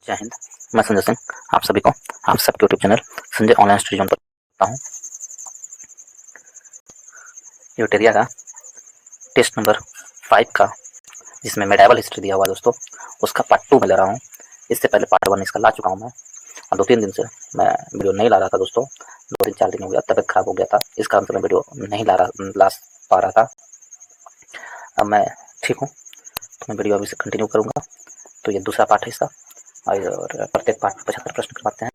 जय हिंद। मैं संजय सिंह आप सभी को आप सबके YouTube channel Sanjay online study zone पर करता हूँ। यूटेरिया का टेस्ट नंबर 5 का जिसमें मेडाइवल हिस्ट्री दिया हुआ है दोस्तों, उसका पार्ट 2 में ले रहा हूँ। इससे पहले पार्ट 1 इसका ला चुका हूँ मैं, और 2-3 दिन से मैं वीडियो नहीं ला रहा था दोस्तों। 2-3-4 दिन हो गया, तबियत खराब हो गया था, इस कारण से मैं वीडियो नहीं ला पा रहा था। अब मैं ठीक हूँ तो मैं वीडियो अभी से कंटिन्यू करूँगा। तो ये दूसरा पार्ट है इसका, और प्रत्येक पार्ट में 75 प्रश्न करवाते हैं।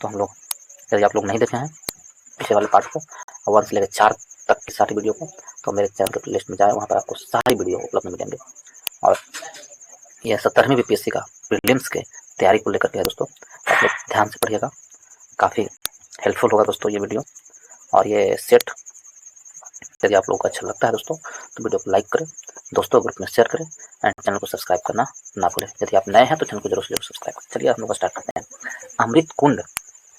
तो हम लोग, यदि आप लोग नहीं देखे हैं पीछे वाले पार्ट को, 1 से लेकर 4 तक की सारी वीडियो को, तो मेरे चैनल के प्लेलिस्ट में जाए, वहाँ पर आपको सारी वीडियो उपलब्ध मिलेंगे। और यह 17वीं बीपीएससी का प्रीलिम्स के तैयारी को लेकर के है दोस्तों, आप लोग ध्यान से पढ़िएगा, काफ़ी हेल्पफुल होगा दोस्तों ये वीडियो। और ये सेट यदि आप लोगों को अच्छा लगता है दोस्तों, तो वीडियो को लाइक करें, दोस्तों ग्रुप में शेयर करें, एंड चैनल को सब्सक्राइब करना ना भूलें। यदि आप नए हैं तो चैनल को जरूर से जरूर सब्सक्राइब करें। चलिए हम लोग स्टार्ट करते हैं। अमृत कुंड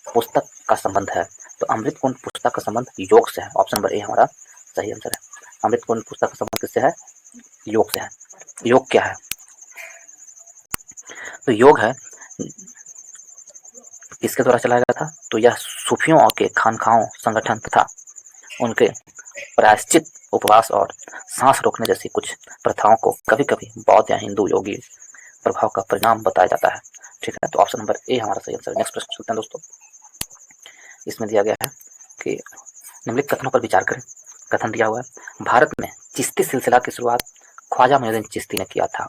पुस्तक का संबंध है, तो अमृत कुंड पुस्तक का संबंध योग से है। ऑप्शन नंबर ए हमारा सही आंसर है। अमृत कुंड पुस्तक का संबंध किससे है? योग से है। योग क्या है? तो योग है किसके द्वारा चलाया गया था? तो यह सूफियों के खानखाओं संगठन तथा उनके प्रायश्चित उपवास और सांस रोकने जैसी कुछ प्रथाओं को कभी कभी बौद्ध या हिंदू योगी प्रभाव का परिणाम बताया जाता है। ठीक है, तो ऑप्शन नंबर ए हमारा सही आंसर है। नेक्स्ट प्रश्न चलते हैं दोस्तों। इसमें दिया गया है कि निम्नलिखित कथनों पर विचार करें। कथन दिया हुआ है, भारत में चिश्ती सिलसिला की शुरुआत ख्वाजा मोइनुद्दीन चिश्ती ने किया था।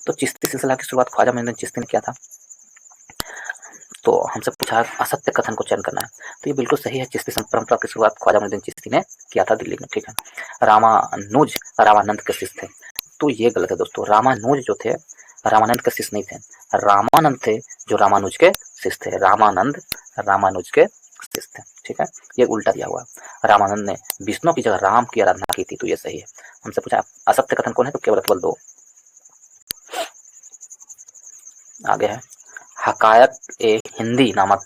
तो चिश्ती सिलसिला की शुरुआत ख्वाजा मोइनुद्दीन चिश्ती ने किया था। तो हमसे पूछा असत्य कथन को चयन करना है, तो ये बिल्कुल सही है। चिश्ती परंपरा की शुरुआत ख्वाजा मोइनुद्दीन चिश्ती ने किया था दिल्ली में। ठीक है, रामानुज रामानंद के शिष्य थे, तो ये गलत है दोस्तों। रामानुज जो थे रामानंद के शिष्य नहीं थे, रामानंद थे जो रामानुज के शिष्य थे। रामानंद रामानुज के शिष्य थे। ठीक है, ये उल्टा दिया हुआ है। रामानंद ने विष्णु की जगह राम की आराधना की थी, तो ये सही है। हमसे पूछा असत्य कथन कौन है, तो केवल 2। आगे है, हकायक ए हिंदी नामक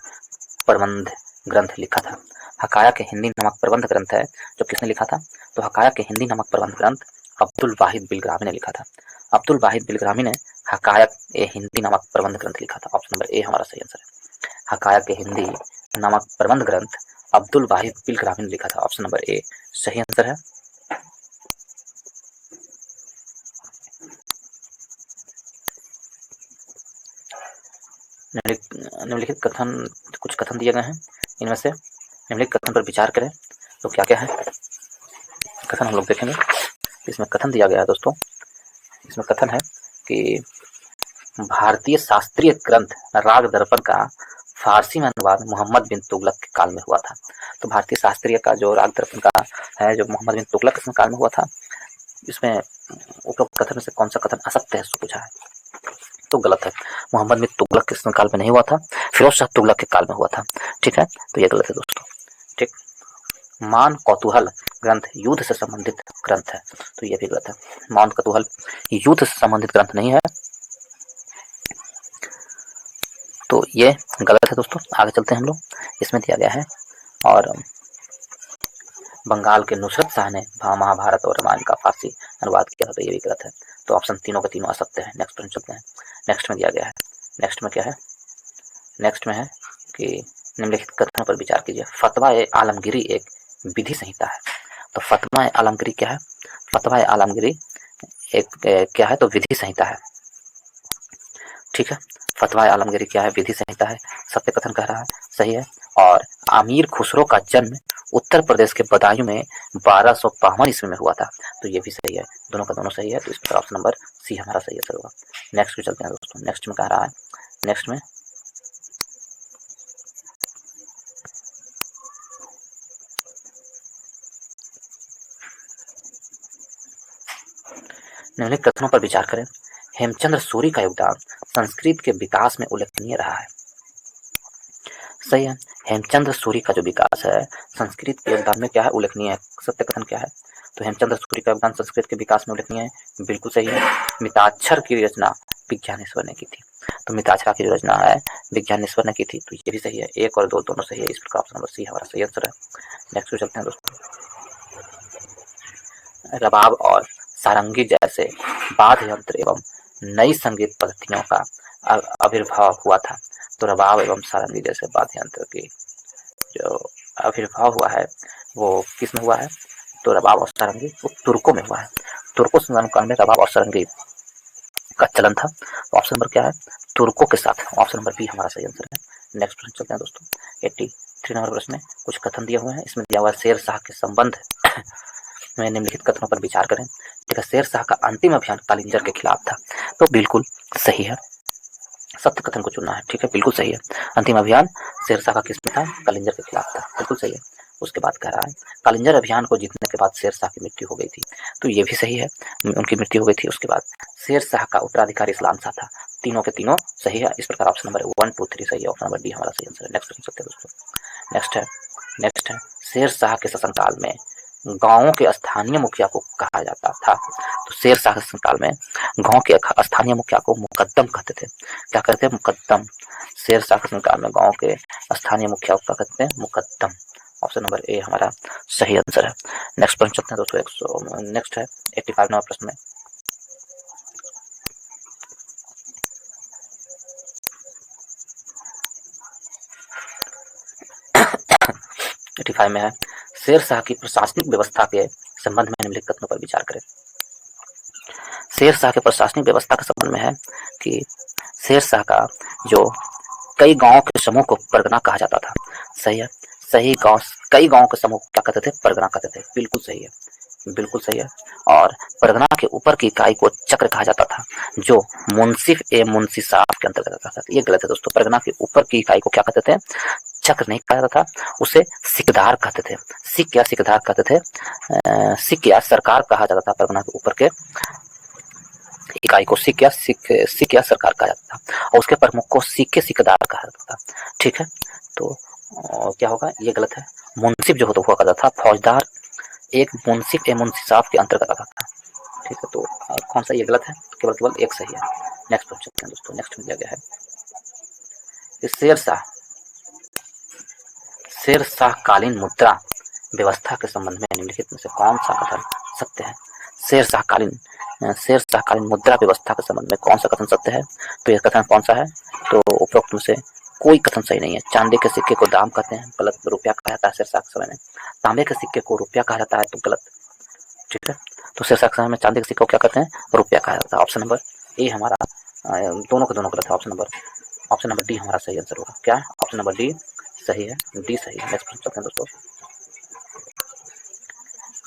प्रबंध ग्रंथ लिखा था। हकायक ए हिंदी नामक प्रबंध ग्रंथ है जो किसने लिखा था? तो हकायक ए हिंदी नामक प्रबंध ग्रंथ अब्दुल वाहिद बिलग्रामी ने लिखा था। अब्दुल वाहिद बिलग्रामी ने हकायक ए हिंदी नामक प्रबंध ग्रंथ लिखा था। ऑप्शन नंबर ए हमारा सही आंसर है। हकायक ए हिंदी नामक प्रबंध ग्रंथ अब्दुल वाहिद बिलग्रामी ने लिखा था। ऑप्शन नंबर ए सही आंसर है। निम्नलिखित कथन, कुछ कथन दिए गए हैं, इनमें से निम्नलिखित कथन पर विचार करें। तो क्या क्या है कथन, हम लोग देखेंगे। इसमें कथन दिया गया है दोस्तों, इसमें कथन है कि भारतीय शास्त्रीय ग्रंथ राग दर्पण का फारसी में अनुवाद मोहम्मद बिन तुगलक के काल में हुआ था। तो भारतीय शास्त्रीय का जो राग दर्पण का है, जो मोहम्मद बिन तुगलक के काल में हुआ था, इसमें उपरोक्त कथन में से कौन सा कथन असत्य है, उसको पूछा है, तो गलत है। मोहम्मद बिन तुगलक के काल में नहीं हुआ था, फिरोज शाह तुगलक के काल में हुआ था। ठीक है, तो ये गलत है दोस्तों। ठीक, मान कौतूहल ग्रंथ युद्ध से संबंधित ग्रंथ है, तो ये भी गलत है। मान कौतूहल युद्ध से संबंधित ग्रंथ नहीं है, तो ये गलत है दोस्तों। आगे चलते हैं हम लोग। इसमें दिया गया है, और बंगाल के नुसरत शाह ने महाभारत और रामायण का फारसी अनुवाद किया था, तो ये भी गलत है। तो ऑप्शन तीनों के तीनों असत्य है। नेक्स्ट प्रश्न चलते हैं। नेक्स्ट में दिया गया है, नेक्स्ट में क्या है? नेक्स्ट में है कि निम्नलिखित कथनों पर विचार कीजिए। फतवा ए आलमगिरी एक विधि संहिता है। तो फतवा ए आलमगिरी क्या है? फतवा ए आलमगिरी एक क्या है? तो विधि संहिता है। ठीक है, फतवा ए आलमगिरी क्या है? विधि संहिता है। सत्य कथन कह रहा है, सही है। और अमीर खुसरो का जन्म उत्तर प्रदेश के बदायूं में 1252 ईस्वी में हुआ था, तो ये भी सही है। दोनों का दोनों सही है, तो इसका ऑप्शन नंबर सी हमारा सही आंसर होगा। नेक्स्ट में चलते हैं दोस्तों। नेक्स्ट में कह रहा है, नेक्स्ट में निम्नलिखित कथनों पर विचार करें। हेमचंद्र सूरी का योगदान संस्कृत के विकास में उल्लेखनीय रहा है। सही है, हेमचंद्र सूरी का जो विकास है संस्कृत के योगदान में क्या है? उल्लेखनीय है। सत्य कथन क्या है? तो हेमचंद्र सूरी का योगदान संस्कृत के विकास में उल्लेखनीय है, बिल्कुल सही है। मिताक्षर की रचना विज्ञानेश्वर ने की थी, तो मिताक्षरा की जो रचना है विज्ञानेश्वर ने की थी, तो ये भी सही है। 1 और 2 दोनों सही है, इस प्रकार ऑप्शन नंबर सी हमारा सही आंसर है। नेक्स्ट पे चलते हैं दोस्तों। रबाब और सारंगी जैसे वाद्य यंत्र एवं नई संगीत पद्धतियों का आविर्भाव हुआ था। तो रबाब एवं सारंगी जैसे वाद्य यंत्र की जो आविर्भाव हुआ है वो किस में हुआ है? तो रबाब और सारंगी वो तुर्कों में हुआ है। तुर्कों संस्थान काल में रबाब और सारंगी का चलन था। तो ऑप्शन नंबर क्या है? तुर्कों के साथ। ऑप्शन नंबर बी हमारा सही आंसर है। नेक्स्ट प्रश्न चलते हैं दोस्तों। 83 नंबर प्रश्न में कुछ कथन दिए हुए हैं। इसमें दिया हुआ है शेर शाह के संबंध में निम्नलिखित कथनों पर विचार करें। ठीक है, शेर शाह का अंतिम अभियान कालिंजर के खिलाफ था। तो बिल्कुल सही है, सत्य कथन को चुनना है। ठीक है, बिल्कुल सही है। अंतिम अभियान शेर शाह का किसमें था? कालिंजर के खिलाफ था, बिल्कुल सही है। उसके बाद कह रहा है कालिंजर अभियान को जीतने के बाद शेर शाह की मृत्यु हो गई थी। तो ये भी सही है, उनकी मृत्यु हो गई थी। उसके बाद शेर शाह का उत्तराधिकारी इस्लाम शाह था। तीनों के तीनों सही है। इस प्रकार ऑप्शन नंबर 1, 2, 3 सही है। ऑप्शन नंबर डी हमारा सही आंसर है। नेक्स्ट प्रश्न चलते हैं दोस्तों। नेक्स्ट है शेर शाह के शासनकाल में गांवों के स्थानीय मुखिया को कहा जाता था। तो शेर शाह के शासनकाल में गांव के स्थानीय मुखिया को मुकद्दम कहते थे। क्या कहते हैं? मुकद्दम। शेर शाह के शासनकाल में गांव के स्थानीय मुखिया को कहते हैं मुकद्दम। ऑप्शन नंबर ए हमारा सही आंसर है। नेक्स्ट प्रश्न चलते हैं दोस्तों। नेक्स्ट है 85 नंबर प्रश्न में 85 में है शेर शाह की प्रशासनिक व्यवस्था के संबंध में निम्नलिखित कथनों पर विचार करें। शेर शाह के प्रशासनिक व्यवस्था के संबंध में है कि शेर शाह का जो कई गांवों के समूह को परगना कहा जाता था। सही है, सही गांव, कई गांवों के समूह क्या कहते थे? परगना कहते थे। बिल्कुल सही है, बिल्कुल सही है। और परगना के ऊपर की इकाई को चक्र कहा जाता था, जो मुंसिफ ए मुंशी साहब के अंतर्गत आता था। ये गलत है दोस्तों। परगना के ऊपर की इकाई को क्या कहते थे? चक्र नहीं कहा जाता था, उसे सिकदार कहते थे। सिक या सिकदार कहते थे। सिक या सरकार कहा जाता था। परगना के ऊपर के इकाई को सिक या सरकार कहा जाता था, और उसके प्रमुख को सिकदार कहा जाता था। ठीक है, तो क्या होगा? ये गलत है। मुंसिफ जो होता हुआ करता था, फौजदार एक मुंसिफ ए मुंशी साहब के अंतर्गत आता था। ठीक है, तो कौन सा? ये गलत है, केवल एक सही है। नेक्स्ट क्वेश्चन चलते हैं दोस्तों। नेक्स्ट में दिया गया है कि शेर शाह कालीन मुद्रा व्यवस्था के संबंध में निम्नलिखित में से कौन सा कथन सत्य है? शेर शाह कालीन मुद्रा व्यवस्था के संबंध में कौन सा कथन सत्य है? तो यह कथन कौन सा है? तो उपरोक्त में से कोई कथन सही नहीं है। चांदी के सिक्के को दाम कहते हैं, गलत। रुपया कहा जाता है शेर शाह के समय में। तांबे के सिक्के को रुपया कहा जाता है, तो गलत। ठीक है, तो शेर शाह के समय में चांदी के सिक्के को क्या कहते हैं? रुपया कहा जाता है। ऑप्शन नंबर ए हमारा, दोनों के दोनों गलत है। ऑप्शन नंबर डी हमारा सही आंसर होगा। क्या? ऑप्शन नंबर डी सही है, डी सही है। नेक्स्ट प्रश्न चलते हैं दोस्तों।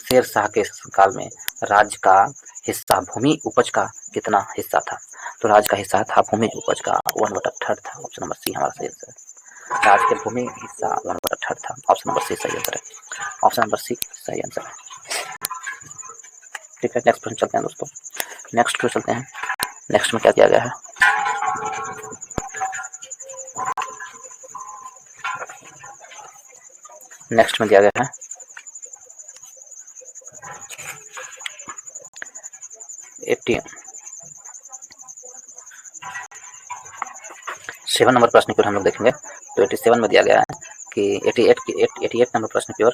शेर शाह के काल में राज्य का हिस्सा भूमि उपज का कितना हिस्सा था? तो राज्य का हिस्सा था भूमि उपज का 1/3 था। ऑप्शन नंबर सी हमारा सही आंसर है। राज्य के भूमि हिस्सा 1/3 था। ऑप्शन नंबर सी सही आंसर है। ऑप्शन नंबर सी सही आंसर है। ठीक है, नेक्स्ट प्रश्न चलते हैं दोस्तों। नेक्स्ट पे चलते हैं। नेक्स्ट में क्या दिया गया है? नेक्स्ट में दिया गया है 87 नंबर प्रश्न की ओर हम लोग देखेंगे। तो 87 में दिया गया है कि 88 नंबर प्रश्न की ओर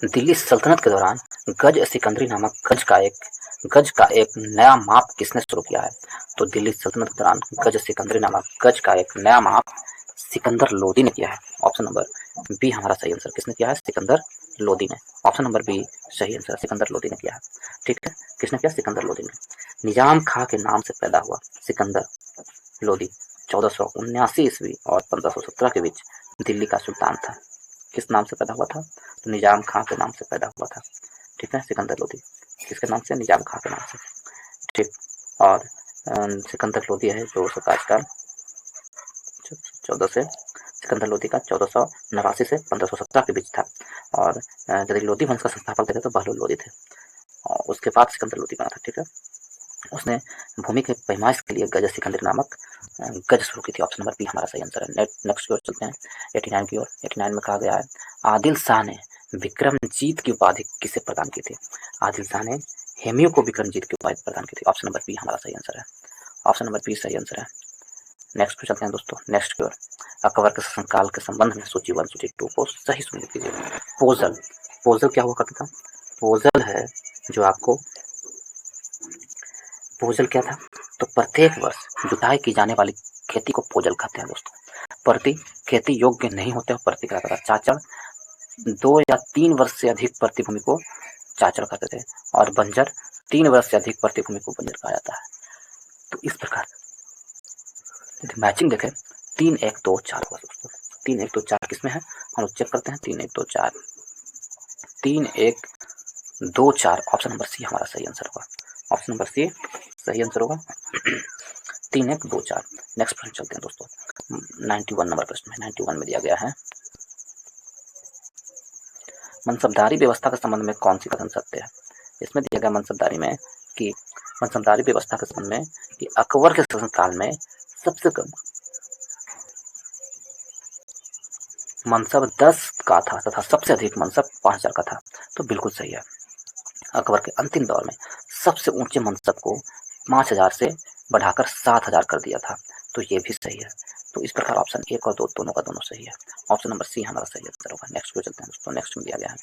दिल्ली सल्तनत के दौरान गज सिकंदरी नामक गज का एक नया माप किसने शुरू किया है? तो दिल्ली सल्तनत के दौरान गज सिकंदरी नामक गज का एक नया माप सिकंदर लोदी ने किया है। ऑप्शन नंबर बी हमारा सही आंसर। किसने किया है? सिकंदर लोदी ने। ऑप्शन नंबर बी सही आंसर, सिकंदर लोदी ने किया है। ठीक है, किसने किया? सिकंदर लोदी ने। निजाम खां के नाम से पैदा हुआ सिकंदर लोदी 1479 ईस्वी और 1517 के बीच दिल्ली का सुल्तान था। किस नाम से पैदा हुआ था? तो निजाम खां के नाम से पैदा हुआ था। ठीक है, सिकंदर लोदी किसके नाम से? निजाम खां के नाम से। ठीक, और सिकंदर लोदी है जो आजकल 14 से सिकंदर लोदी का 1489 से 1517 के बीच था। और यदि लोदी वंश का संस्थापक थे तो बहलोल लोदी थे, और उसके बाद सिकंदर लोदी बना था। ठीक है, उसने भूमि के पैमाइश के लिए गज सिकंदरी नामक गज शुरू की थी। ऑप्शन नंबर बी हमारा सही आंसर है। नेक्स्ट की ओर चलते हैं 89 की ओर। 89 में कहा गया है आदिल शाह ने विक्रमजीत की उपाधि किसे प्रदान की थी? आदिल शाह ने हेमियो को विक्रमजीत की उपाधि प्रदान की थी। ऑप्शन नंबर बी हमारा सही आंसर है। ऑप्शन नंबर बी सही आंसर है। नेक्स्ट पे चलते हैं दोस्तों, नेक्स्ट की ओर। अकबर के शासनकाल के संबंध में सूची 1 सूची 2 को सही सुन लीजिए। पोजल, पोजल क्या हुआ करता था? पोजल है जो आपको, पोजल क्या था? तो प्रत्येक वर्ष जुताई की जाने वाली खेती को पोजल कहते हैं दोस्तों। प्रति खेती योग्य नहीं होते और प्रति क्या करता? चाचड़ 2 या 3 वर्ष से अधिक प्रति भूमि को चाचड़ कहते थे और बंजर 3 वर्ष से अधिक प्रति भूमि को बंजर कहा जाता है। तो इस प्रकार यदि मैचिंग देखें 3 1 2 4 होगा दोस्तों। 3 1 2 4 किसमें है? हम लोग चेक करते हैं। 3 1 2 4, 3 1 2 4, ऑप्शन नंबर सी हमारा सही आंसर होगा। ऑप्शन नंबर सी सही आंसर होगा। 3 1 2 4। नेक्स्ट प्रश्न चलते हैं दोस्तों, 91 नंबर प्रश्न में, 91 में दिया गया है, मनसबदारी व्यवस्था के संबंध में कौन सी कथन सत्य है? इसमें दिया गया मनसबदारी में कि मनसबदारी व्यवस्था के संबंध में कि अकबर के शासनकाल में सबसे कम मनसब 10 का था तथा सबसे अधिक मनसब 5000 का था। तो बिल्कुल सही है। अकबर के अंतिम दौर में सबसे ऊंचे मनसब को 5000 से बढ़ाकर 7000 कर दिया था। तो ये भी सही है। तो इस प्रकार ऑप्शन 1 और 2 दोनों का दोनों सही है। ऑप्शन नंबर सी हमारा सही आंसर होगा। नेक्स्ट को चलते हैं दोस्तों, नेक्स्ट में दिया गया है,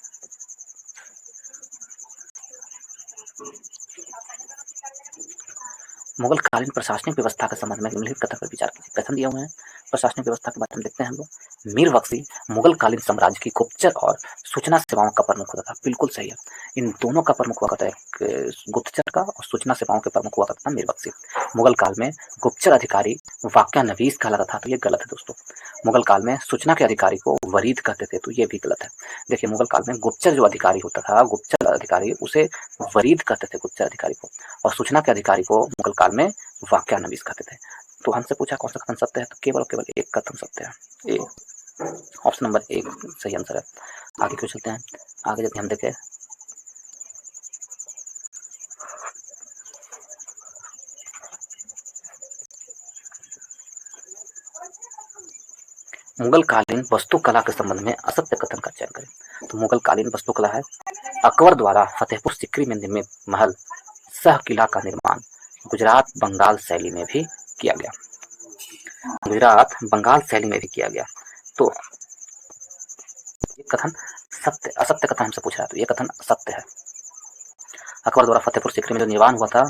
मुगल कालीन प्रशासनिक व्यवस्था के संबंध में निम्नलिखित कथन पर विचार कीजिए। कथन दिया हुए हैं प्रशासनिक व्यवस्था के बारे में, देखते हैं हम लोग। मीर बख्शी मुगल कालीन साम्राज्य की गुप्तचर और सूचना सेवाओं का प्रमुख होता था। बिल्कुल सही है। इन दोनों का प्रमुख हुआ करता है, गुप्तचर का और सूचना सेवाओं के प्रमुख हुआ करता था मीर बख्शी। मुगल काल में गुप्तचर अधिकारी वाक्यानवीस कहलाता था। तो ये गलत है दोस्तों। मुगल काल में सूचना के अधिकारी को वरीद कहते थे। तो ये भी गलत है। देखिए मुगल काल में गुप्तचर जो अधिकारी होता था, गुप्तचर अधिकारी, उसे वरीद कहते थे गुप्तचर अधिकारी को, और सूचना के अधिकारी को मुगल काल में वाक्यानवीस कहते थे। तो हमसे पूछा कौन सा कथन सत्य है? तो केवल और केवल एक कथन सत्य है। ए, ऑप्शन नंबर 1 सही आंसर है। आगे क्यों चलते हैं, आगे जब हम देखें, मुगल कालीन वास्तुकला के संबंध में असत्य कथन का चयन करें। तो मुगल कालीन वास्तुकला है, अकबर द्वारा फतेहपुर सिकरी में निर्मित महल सह किला का निर्माण गुजरात बंगाल शैली में भी किया गया। गुजरात बंगाल शैली में भी किया गया। तो ये कथन सत्य, असत्य कथन हमसे पूछ रहा है। तो ये कथन सत्य है। अकबर द्वारा फतेहपुर सिकरी में जो निर्माण हुआ था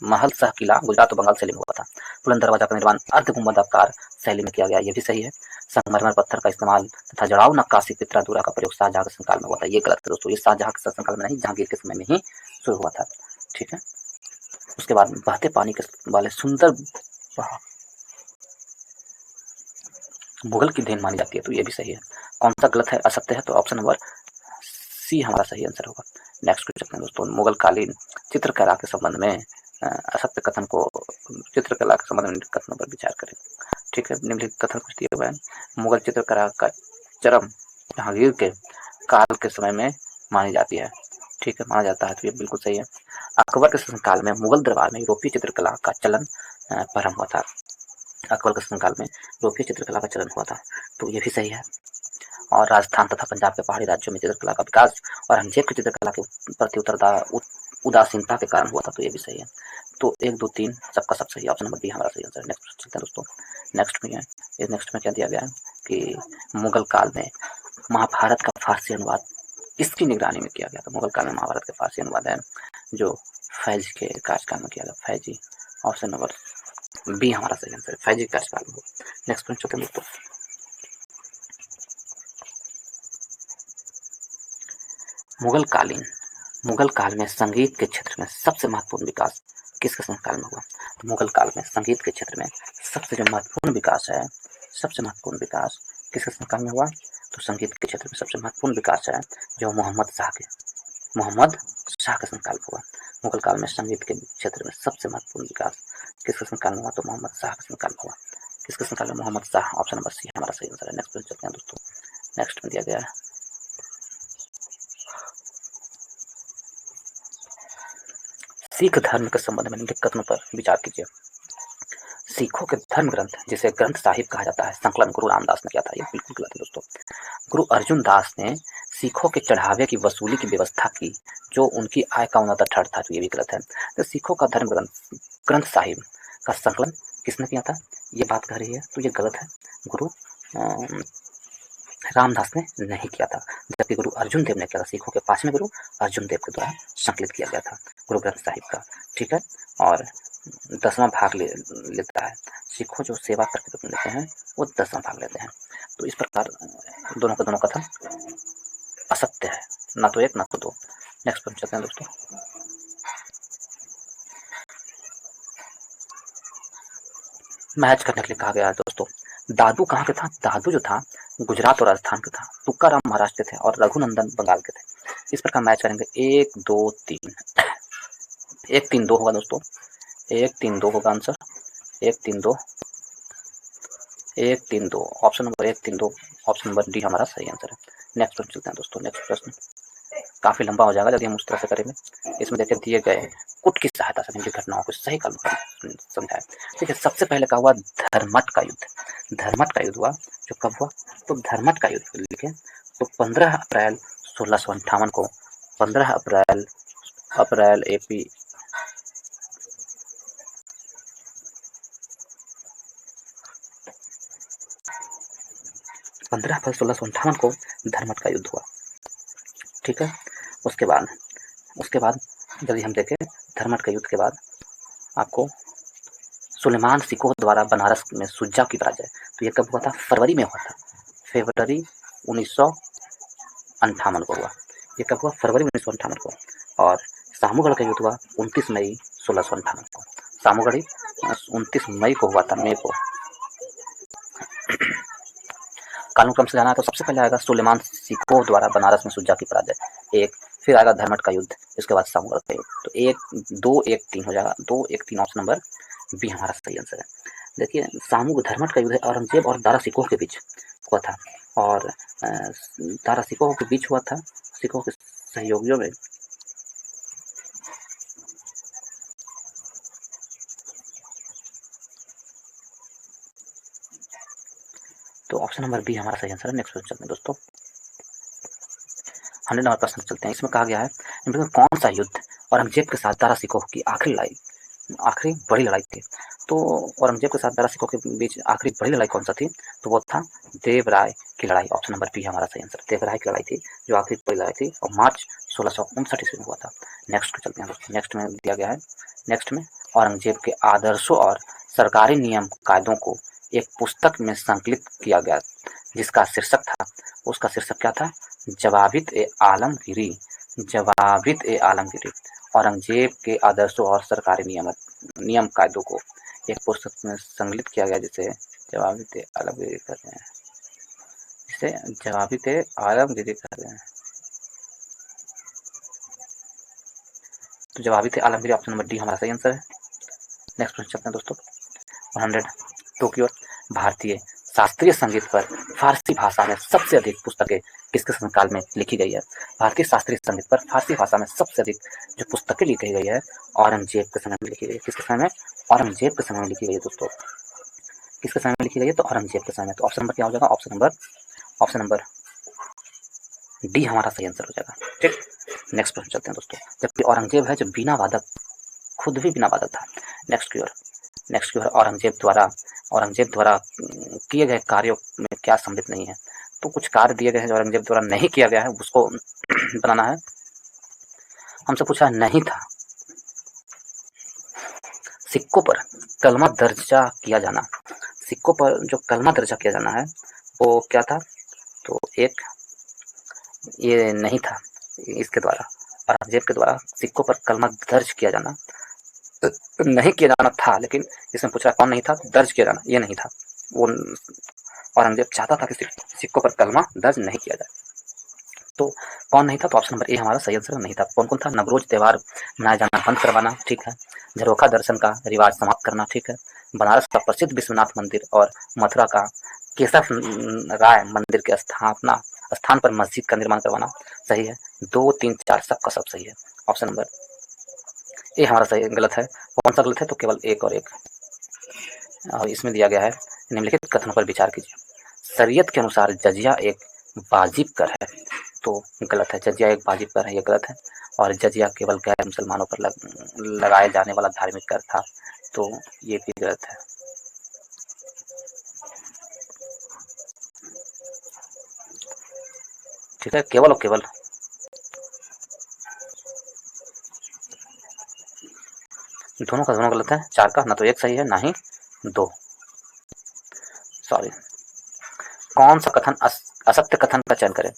महल सह किला गुजरात और बंगाल शैली में हुआ था। बुलंद दरवाजा का निर्माण अर्ध गुंबदाकार शैली में किया गया। ये भी सही है। संगमरमर पत्थर का इस्तेमाल तथा जड़ाऊ नक्काशी पित्रा का प्रयोग शाहजहां के शासनकाल में हुआ था। ये गलत है दोस्तों। ये शाहजहां के शासनकाल में नहीं, जहांगीर के समय में ही शुरू हुआ था। ठीक है। उसके बाद बहते पानी के वाले सुंदर मुगल की देन मानी जाती है। तो ये भी सही है। कौन सा गलत है, असत्य है? तो ऑप्शन नंबर सी हमारा सही आंसर होगा। नेक्स्ट क्वेश्चन दोस्तों, मुगल कालीन चित्रकला के संबंध में असत्य कथन को, चित्रकला के संबंध में कथनों पर विचार करें। ठीक है। निम्नलिखित कथन कुछ दिए हुए हैं। मुगल चित्रकला का चरम जहांगीर के काल के समय में मानी जाती है। ठीक है, माना जाता है। तो ये बिल्कुल सही है। अकबर के शासनकाल में मुगल दरबार में यूरोपीय चित्रकला का चलन प्रारंभ हुआ था। अकबर के शासनकाल में यूरोपीय चित्रकला का चलन हुआ था। तो ये भी सही है। और राजस्थान तथा पंजाब के पहाड़ी राज्यों में चित्रकला का विकास और अंजेब की चित्रकला के प्रति उदासीनता के कारण हुआ था। तो ये भी सही है। तो 1 2 3 सबका सब सही है। ऑप्शन नंबर बी हमारा सही आंसर है। नेक्स्ट चलते हैं दोस्तों, नेक्स्ट में है, नेक्स्ट में क्या दिया गया है कि मुगल काल में महाभारत का फारसी अनुवाद किसकी निगरानी में किया गया था? मुगल काल में महाभारत का फारसी अनुवाद है जो फैजी के कार्यकाल में किया गया। फैजी, ऑप्शन नंबर बी हमारा सही आंसर है। फैजी के कार्यकाल में। नेक्स्ट पॉइंट चलते हैं दोस्तों, मुगल काल में संगीत के क्षेत्र में सबसे महत्वपूर्ण विकास किसके शासनकाल में हुआ? तो मुगल काल में संगीत के क्षेत्र में सबसे जो महत्वपूर्ण विकास है, सबसे महत्वपूर्ण विकास किसके शासनकाल में हुआ? तो संगीत के क्षेत्र में सबसे महत्वपूर्ण विकास है जो मोहम्मद शाह के शासनकाल में हुआ। मुगल काल में संगीत के क्षेत्र में सबसे महत्वपूर्ण विकास किसके शासनकाल में हुआ? तो मोहम्मद शाह के शासनकाल में हुआ। किसके शासनकाल में? Mohammad Shah. Option number C हमारा सही आंसर है। नेक्स्ट पे चलते हैं दोस्तों, नेक्स्ट में दिया गया है सिख धर्म के संबंध में निम्नलिखित कथनों पर विचार कीजिए। सिखों के धर्म ग्रंथ जिसे ग्रंथ साहिब कहा जाता है, संकलन गुरु रामदास ने किया था। ये बिल्कुल गलत है दोस्तों। गुरु अर्जुन दास ने सिखों के चढ़ावे की वसूली की व्यवस्था की जो उनकी आय का उन्नत ठहर था। तो ये भी गलत है। तो सिखों का धर्म ग्रंथ साहिब का संकलन किसने किया था, ये बात कह रही है, तो ये गलत है। गुरु रामदास ने नहीं किया था, जबकि गुरु अर्जुन देव ने किया था। सिखों के 5वें गुरु अर्जुन देव के द्वारा संकलित किया गया था गुरु ग्रंथ साहिब का, ठीक है। और 10वां भाग लेता है। सिखों जो सेवा करके लेते हैं वो 10वां भाग लेते हैं। तो इस प्रकार दोनों का दोनों कथन असत्य है, ना तो एक ना तो दो। नेक्स्ट पर चलते हैं दोस्तों। मैच करने के लिए कहा गया है दोस्तों। दादू कहाँ के था, दादू जो था गुजरात और राजस्थान का था, तुकाराम महाराष्ट्र के थे और रघुनंदन बंगाल के थे। इस प्रकार मैच करेंगे 1 2 3, 1 3 2 होगा दोस्तों, 1 3 2 होगा answer, 1 3 2, 1 3 2, option number 1 3 2, option number D हमारा सही आंसर है। नेक्स्ट प्रश्न चलते हैं दोस्तों। नेक्स्ट प्रश्न काफी लंबा हो जाएगा यदि हम उस तरह से करेंगे। इसमें देखिए दिए गए कुट की सहायता से निम्नलिखित घटनाओं को सही काल में समझाएं। ठीक है, सबसे पहले का हुआ धर्मट का युद्ध। धर्मट का युद्ध हुआ जो कब हुआ, तो धर्मट का युद्ध लिखे तो 15 अप्रैल 1658 को, 15 अप्रैल एपी 15 अप्रैल 1658 को धर्मट का युद्ध हुआ, ठीक है। उसके बाद यदि हम देखें धर्मट के युद्ध के बाद आपको सुलेमान सिकोह द्वारा बनारस में सुज्जा की पराजय, तो ये कब हुआ था, फरवरी में हुआ था, फरवरी 1958 को हुआ। ये कब हुआ, फरवरी 1958 को। और सामूगढ़ का युद्ध हुआ 29 मई 1658 को। सामूगढ़ी 29 मई को हुआ था, मई को। कालानुक्रम से जाना है तो सबसे पहले आएगा सुलेमान सिकोह द्वारा बनारस में सुज्जा की पराजय, एक, फिर आएगा धर्मट का युद्ध, इसके बाद सामूगढ़ का युद्ध। तो 1 2 1 3 हो जाएगा, 2 1 3, ऑप्शन नंबर बी हमारा सही आंसर है। देखिए धर्मट का युद्ध औरंगजेब और दारा सिकोह के बीच हुआ था, और दारा सिकोह के बीच हुआ था, सिकोह के सहयोगियों में तो ऑप्शन नंबर बी हमारा सही आंसर है। नेक्स्ट क्वेश्चन चलते हैं दोस्तों, 100 नंबर प्रश्न चलते हैं। इसमें कहा गया है इनमें कौन सा युद्ध औरंगजेब के साथ दारा सिकोह की आखिरी बड़ी लड़ाई थी। तो औरंगजेब के साथ दारा सिकोह के बीच आखिरी बड़ी लड़ाई कौन सा थी, तो वो था देवराय की लड़ाई, ऑप्शन नंबर बी हमारा सही आंसर। देवराय की लड़ाई थी जो आखिरी बड़ी लड़ाई थी, और मार्च 1659 ईस्वी में हुआ था। नेक्स्ट चलते हैं दोस्तों। नेक्स्ट में दिया गया है, नेक्स्ट में औरंगजेब के आदर्शों और सरकारी नियम कायदों को एक पुस्तक में संकलित किया गया, जिसका शीर्षक था, उसका शीर्षक क्या था, जवाबित ए आलमगीरी। जवाबित ए आलमगीरी। औरंगजेब के आदर्शों और सरकारी नियम कायदों को एक पुस्तक में संकलित किया गया, जिसे जवाबित ए आलमगीरी कहते हैं, जिसे जवाबित ए आलमगीरी कहते हैं। तो जवाबित ए आलमगीरी, ऑप्शन नंबर डी हमारा सही आंसर है। नेक्स्ट क्वेश्चन चलते हैं दोस्तों, 102 की ओर। भारतीय शास्त्रीय संगीत पर फारसी भाषा में सबसे अधिक पुस्तकें किसके शासनकाल में लिखी गई है। भारतीय शास्त्रीय संगीत पर फारसी भाषा में सबसे अधिक जो पुस्तकें लिखी गई है, औरंगजेब के समय में लिखी गई है। किसके समय में, औरंगजेब के समय में लिखी गई है दोस्तों। किसके समय में लिखी गई है, तो औरंगजेब के समय में। तो ऑप्शन नंबर क्या हो जाएगा, ऑप्शन नंबर डी हमारा सही आंसर हो जाएगा, ठीक। नेक्स्ट प्रश्न चलते हैं दोस्तों। जबकि औरंगजेब है जो बिना वादक, खुद भी बिना वादक था। नेक्स्ट की ओर औरंगजेब द्वारा किए गए कार्यों में क्या सम्मिलित नहीं है। तो कुछ कार्य दिए गए हैं जो औरंगजेब द्वारा नहीं किया गया है, उसको बनाना है। हमसे पूछा नहीं था, सिक्कों पर कलमा दर्जा किया जाना। सिक्कों पर जो कलमा दर्जा किया जाना है वो क्या था, तो एक ये नहीं था। इसके द्वारा, औरंगजेब के द्वारा सिक्कों पर कलमा दर्ज किया जाना नहीं किया जाना था, लेकिन इसमें पूछ रहा कौन नहीं था, दर्ज किया जाना ये नहीं था। वो औरंगजेब चाहता था कि सिक्कों पर कलमा दर्ज नहीं किया जाए। तो कौन नहीं था, तो ऑप्शन नंबर ए हमारा सही आंसर नहीं था। कौन कौन था, नवरोज त्योहार मनाया जाना बंद करवाना, ठीक है, झरोखा दर्शन का रिवाज समाप्त करना, ठीक है, बनारस का प्रसिद्ध विश्वनाथ मंदिर और मथुरा का केशव राय मंदिर के स्थान पर मस्जिद का निर्माण करवाना सही है। 2 3 4 सबका सब सही है। ऑप्शन नंबर ए हमारा सही गलत है। कौन सा गलत है, तो केवल एक और एक। और इसमें दिया गया है निम्नलिखित कथनों पर विचार कीजिए। शरीयत के अनुसार जजिया एक वाजिब कर है, तो गलत है। जजिया एक वाजिब कर है, ये गलत है। और जजिया केवल गैर मुसलमानों पर लगाए जाने वाला धार्मिक कर था, तो ये भी गलत है। ठीक है, केवल और केवल दोनों का दोनों गलत है। 4 का ना तो 1 सही है ना ही 2, सॉरी। कौन सा कथन असत्य कथन का चयन करें?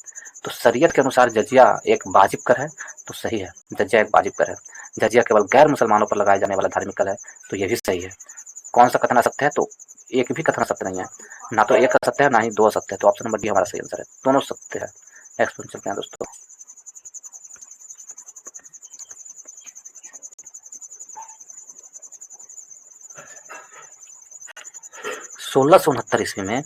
तो शरीयत के अनुसार जजिया एक वाजिब कर है, तो सही है, जजिया एक वाजिब कर है। जजिया केवल गैर मुसलमानों पर लगाया जाने वाला धार्मिक कर है, तो ये भी सही है। कौन सा कथन असत्य है? तो एक भी कथन असत्य नहीं है, ना तो 1 असत्य है ना ही 2 असत्य है, तो ऑप्शन नंबर डी हमारा सही आंसर है, दोनों सत्य है। नेक्स्ट क्वेश्चन चलते हैं दोस्तों। सोलह सौ उनहत्तर ईस्वी में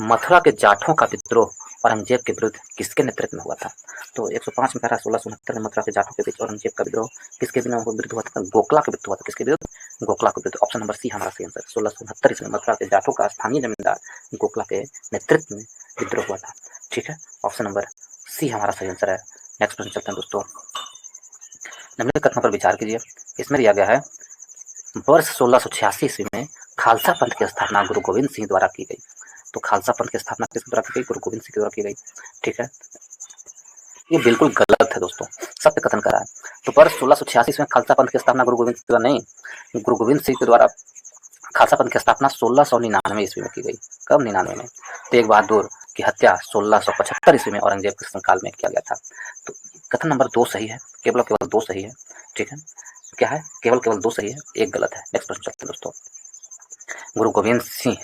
मथुरा के जाठों का विद्रोह औरंगजेब के विरुद्ध किसके नेतृत्व में हुआ था? तो 105 में कह रहा है 1669 में मथुरा के जाठों के बीच औरंगजेब का विद्रोह किसके विरुद्ध हुआ था? गोखला के विरुद्ध हुआ था। किसके विरुद्ध? गोखला के विरुद्ध। ऑप्शन नंबर सी हमारा सही आंसर। 1669 ईस्वी में मथुरा के जाठों का स्थानीय जमींदार गोखला के नेतृत्व में विद्रोह हुआ था। ठीक है, ऑप्शन नंबर सी हमारा सही आंसर है। नेक्स्ट प्रश्न चलते हैं दोस्तों। निम्नलिखित कथनों पर विचार कीजिए। इसमें दिया गया है वर्ष 1686 ईस्वी में खालसा पंथ की स्थापना गुरु गोविंद सिंह द्वारा की गई। तो खालसा पंथ की स्थापना किसके द्वारा की गई? गुरु गोविंद सिंह के द्वारा की गई। ठीक है, ये बिल्कुल गलत है दोस्तों, सत्य कथन करा है। तो वर्ष 1686 में खालसा पंथ की स्थापना गुरु गोविंद सिंह द्वारा नहीं, गुरु गोविंद सिंह के द्वारा खालसा पंथ की स्थापना 1699 ईस्वी में की गई। कब? 99 में। तेग बहादुर की हत्या 1675 ईस्वी में औरंगजेब के शासनकाल में किया गया था। तो कथन नंबर 2 सही है, केवल केवल 2 सही है। ठीक है, क्या है? केवल केवल 2 सही है, 1 गलत है। नेक्स्ट प्रश्न चलते हैं दोस्तों। गुरु गोविंद सिंह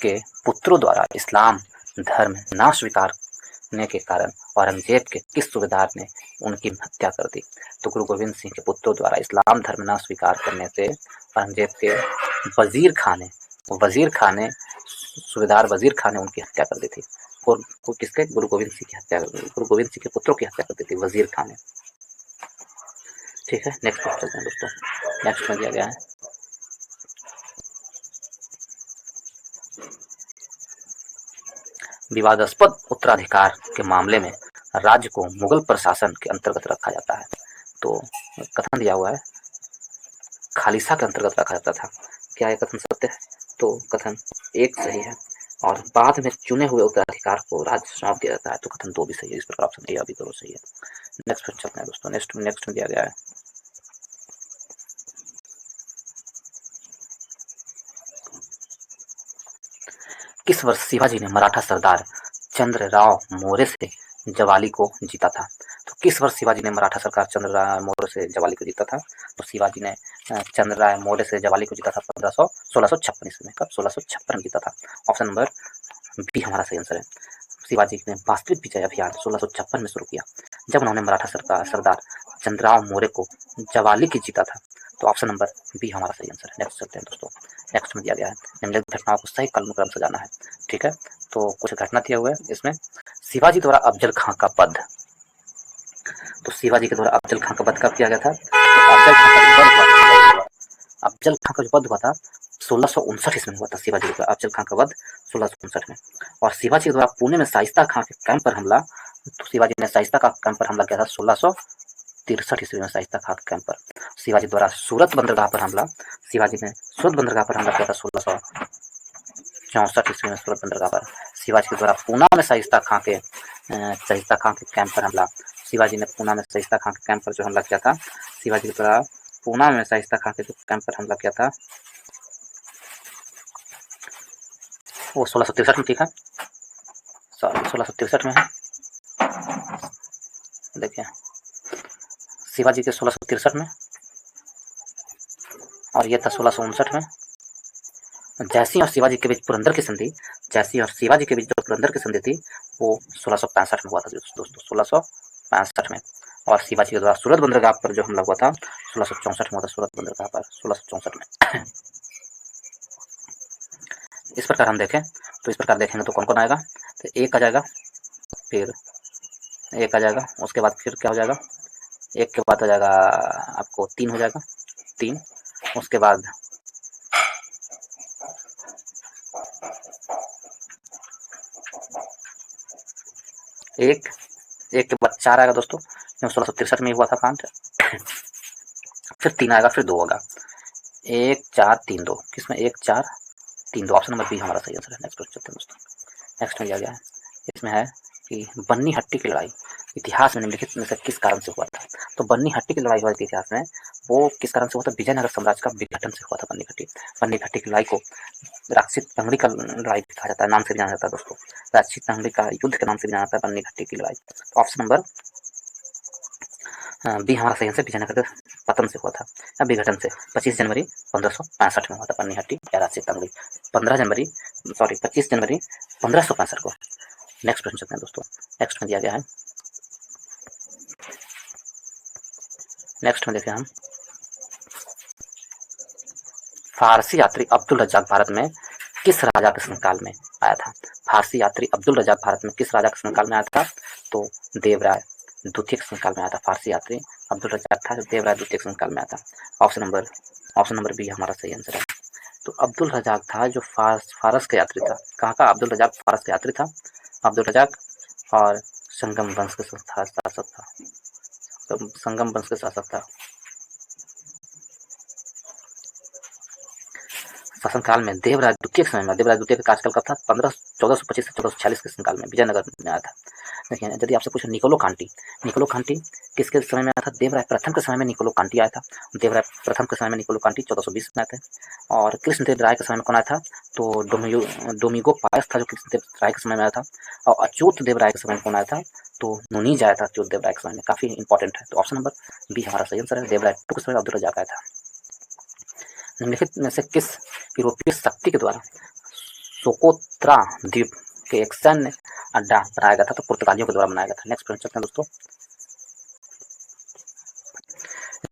के पुत्रों द्वारा इस्लाम धर्म ना स्वीकारने के कारण औरंगजेब के किस सूबेदार ने उनकी हत्या कर दी? तो गुरु गोविंद सिंह के पुत्रों द्वारा इस्लाम धर्म ना स्वीकार करने से औरंगजेब के वजीर खान ने सूबेदार वजीर खान ने उनकी हत्या कर दी थी। और किसके? गुरु गोविंद सिंह की हत्या, गुरु गोविंद सिंह के पुत्रों की हत्या कर दी थी वजीर खान ने। ठीक है, नेक्स्ट क्वेश्चन चलते हैं दोस्तों। नेक्स्ट में दिया गया है विवादास्पद उत्तराधिकार के मामले में राज्य को मुगल प्रशासन के अंतर्गत रखा जाता है। तो कथन दिया हुआ है खालिसा के अंतर्गत रखा जाता था। क्या यह कथन सत्य है? तो कथन 1 सही है, और बाद में चुने हुए उत्तराधिकार को राज्य सौंप दिया जाता है, तो कथन 2 भी सही है। इस प्रकार ऑप्शन ए अभी दोनों सही है। नेक्स्ट क्वेश्चन चलते हैं दोस्तों। नेक्स्ट में दिया गया है किस वर्ष शिवाजी ने मराठा सरदार चंद्रराव मौर्य से जवाली को जीता था? तो किस वर्ष शिवाजी ने मराठा सरकार चंद्रराव मौर्य से जवाली को जीता था? तो शिवाजी ने चंद्रराव मौर्य से जवाली को जीता था 1656 ईस्वी में। कब? 1656 में जीता था। ऑप्शन नंबर बी हमारा सही आंसर है। शिवाजी ने वास्तविक विजय अभियान 1656 में शुरू किया, जब उन्होंने मराठा सरदार चंद्रराव मौर्य को जवाली की जीता था। तो ऑप्शन नंबर बी हमारा सही आंसर है। नेक्स्ट चलते हैं दोस्तों। नेक्स्ट में दिया गया है निम्नलिखित घटनाओं को सही क्रम से जाना है। ठीक है, तो कुछ घटना दिया हुआ है इसमें। शिवाजी द्वारा अफजल खां का वध। तो शिवाजी के द्वारा अफजल खां का वध कब किया गया था? तो अफजल खां का जो वध हुआ था 1659 ईस्वी में हुआ था। शिवाजी के द्वारा अफजल खां का वध 1659 में। और शिवाजी के द्वारा पुणे में शाइस्ता खां के कैंप पर हमला, तो शिवाजी ने शाइस्ता खां कैंप पर हमला किया था 1663 ईस्वी में। शाइस्ता खां के कैंप पर शिवाजी द्वारा सूरत बंदरगाह पर हमला, शिवाजी ने सूरत बंदरगाह पर हमला किया था 1664 ईस्वी में। सूरत बंदरगाह पर शिवाजी के द्वारा पूना में शाइस्ता खां के कैंप पर हमला, शिवाजी ने पूना में शाइस्ता खां के कैंप पर जो हमला किया था, शिवाजी के द्वारा पूना में शाइस्ता खां के कैंप पर हमला किया था वो 1663 में। ठीक है, सॉरी 1663 में है। देखिए शिवाजी के 1663 में, और ये था 1659 में। जयसिंह और शिवाजी के बीच पुरंदर की संधि, जयसिंह और शिवाजी के बीच जो पुरंदर की संधि थी वो 1665 में हुआ था दोस्तों, 1665 में। और शिवाजी के द्वारा सूरत बंदरगाह पर जो हमला हुआ था 1664 में हुआ था। सूरत बंदरगाह पर 1664 में। इस प्रकार हम देखें तो इस प्रकार देखेंगे तो कौन कौन आएगा? तो 1 आ जाएगा, फिर 1 आ जाएगा, उसके बाद फिर क्या हो जाएगा? 1 के बाद आ जाएगा आपको 3 हो जाएगा, 3। उसके बाद 1 के बाद 4 आएगा दोस्तों, 1663 में हुआ था कांड। फिर 3 आएगा, फिर 2 होगा। 1 4 3 2, किसमें 1 4 3 2, ऑप्शन नंबर बी हमारा सही आंसर है। नेक्स्ट चलते हैं दोस्तों। नेक्स्ट में दिया गया है, इसमें है कि बन्नी हट्टी की लड़ाई इतिहास में निम्नलिखित में से किस कारण से हुआ था। तो बन्नी हट्टी की लड़ाई हुआ थी इतिहास में, वो किस कारण से हुआ था, विजयनगर साम्राज्य का विघटन से हुआ था। बन्नी हट्टी की लड़ाई को राक्षसी तंगड़ी का लड़ाई कहा जाता है, नाम से भी जाना जाता है दोस्तों, राक्षसी तंगड़ी का युद्ध के नाम से भी जाना जाता है बन्नी हट्टी की लड़ाई। तो ऑप्शन नंबर बी हमारा सही आंसर विजयनगर के पतन से हुआ था या विघटन से। 25 जनवरी 1565 में हुआ था बन्नी हट्टी या राक्षसी तंगड़ी। 25 जनवरी 1565 को। नेक्स्ट प्रश्न चलते हैं दोस्तों। नेक्स्ट में दिया गया है, नेक्स्ट में देखें हम, फारसी यात्री अब्दुल रज्जाक भारत में किस राजा के शासनकाल में आया था। फारसी यात्री अब्दुल रज्जाक भारत में किस राजा के शासनकाल में आया था। तो देवराय द्वितीय के शासनकाल में आया था। फारसी यात्री अब्दुल रज्जाक था जो देवराय द्वितीय के शासनकाल में आया था। ऑप्शन नंबर बी हमारा सही आंसर है। तो अब्दुल रज्जाक था जो फारस का यात्री था। कहाँ का अब्दुल रज्जाक फारस का यात्री था। अब्दुल रज्जाक और संगम वंश के शासक था। संगम वंश के शासक था। शासनकाल में देवराय द्वितीय के समय में, देवराय द्वितीय का कार्यकाल कब था, 1425 से 1446 के शासनकाल में विजयनगर में आया था। देखिए यदि आपसे पूछे निकोलो कांटी किसके समय में आया था। देवराय प्रथम के समय में निकोलो कांटी आया था। देवराय प्रथम के समय में निकोलो कांटी 1420 में आए थे। और कृष्णदेव राय के समय में कौन आया था, तो डोमिगो पायस था जो कृष्णदेव राय के समय में आया था। और अच्युत देव राय के समय में कौन आया था, तो नुनीज आया था अच्युत देव राय के समय में। काफी इंपॉर्टेंट है। तो ऑप्शन नंबर बी हमारा सही आंसर है। देवराय टू के समय अब्दुल रज्जाक आया था। निम्नलिखित में से किस यूरोपीय शक्ति के द्वारा सोकोत्रा द्वीप के एक सैन्य अड्डा बनाया गया था। तो पुर्तगालियों के द्वारा बनाया गया था। नेक्स्ट प्रश्न चलते हैं दोस्तों।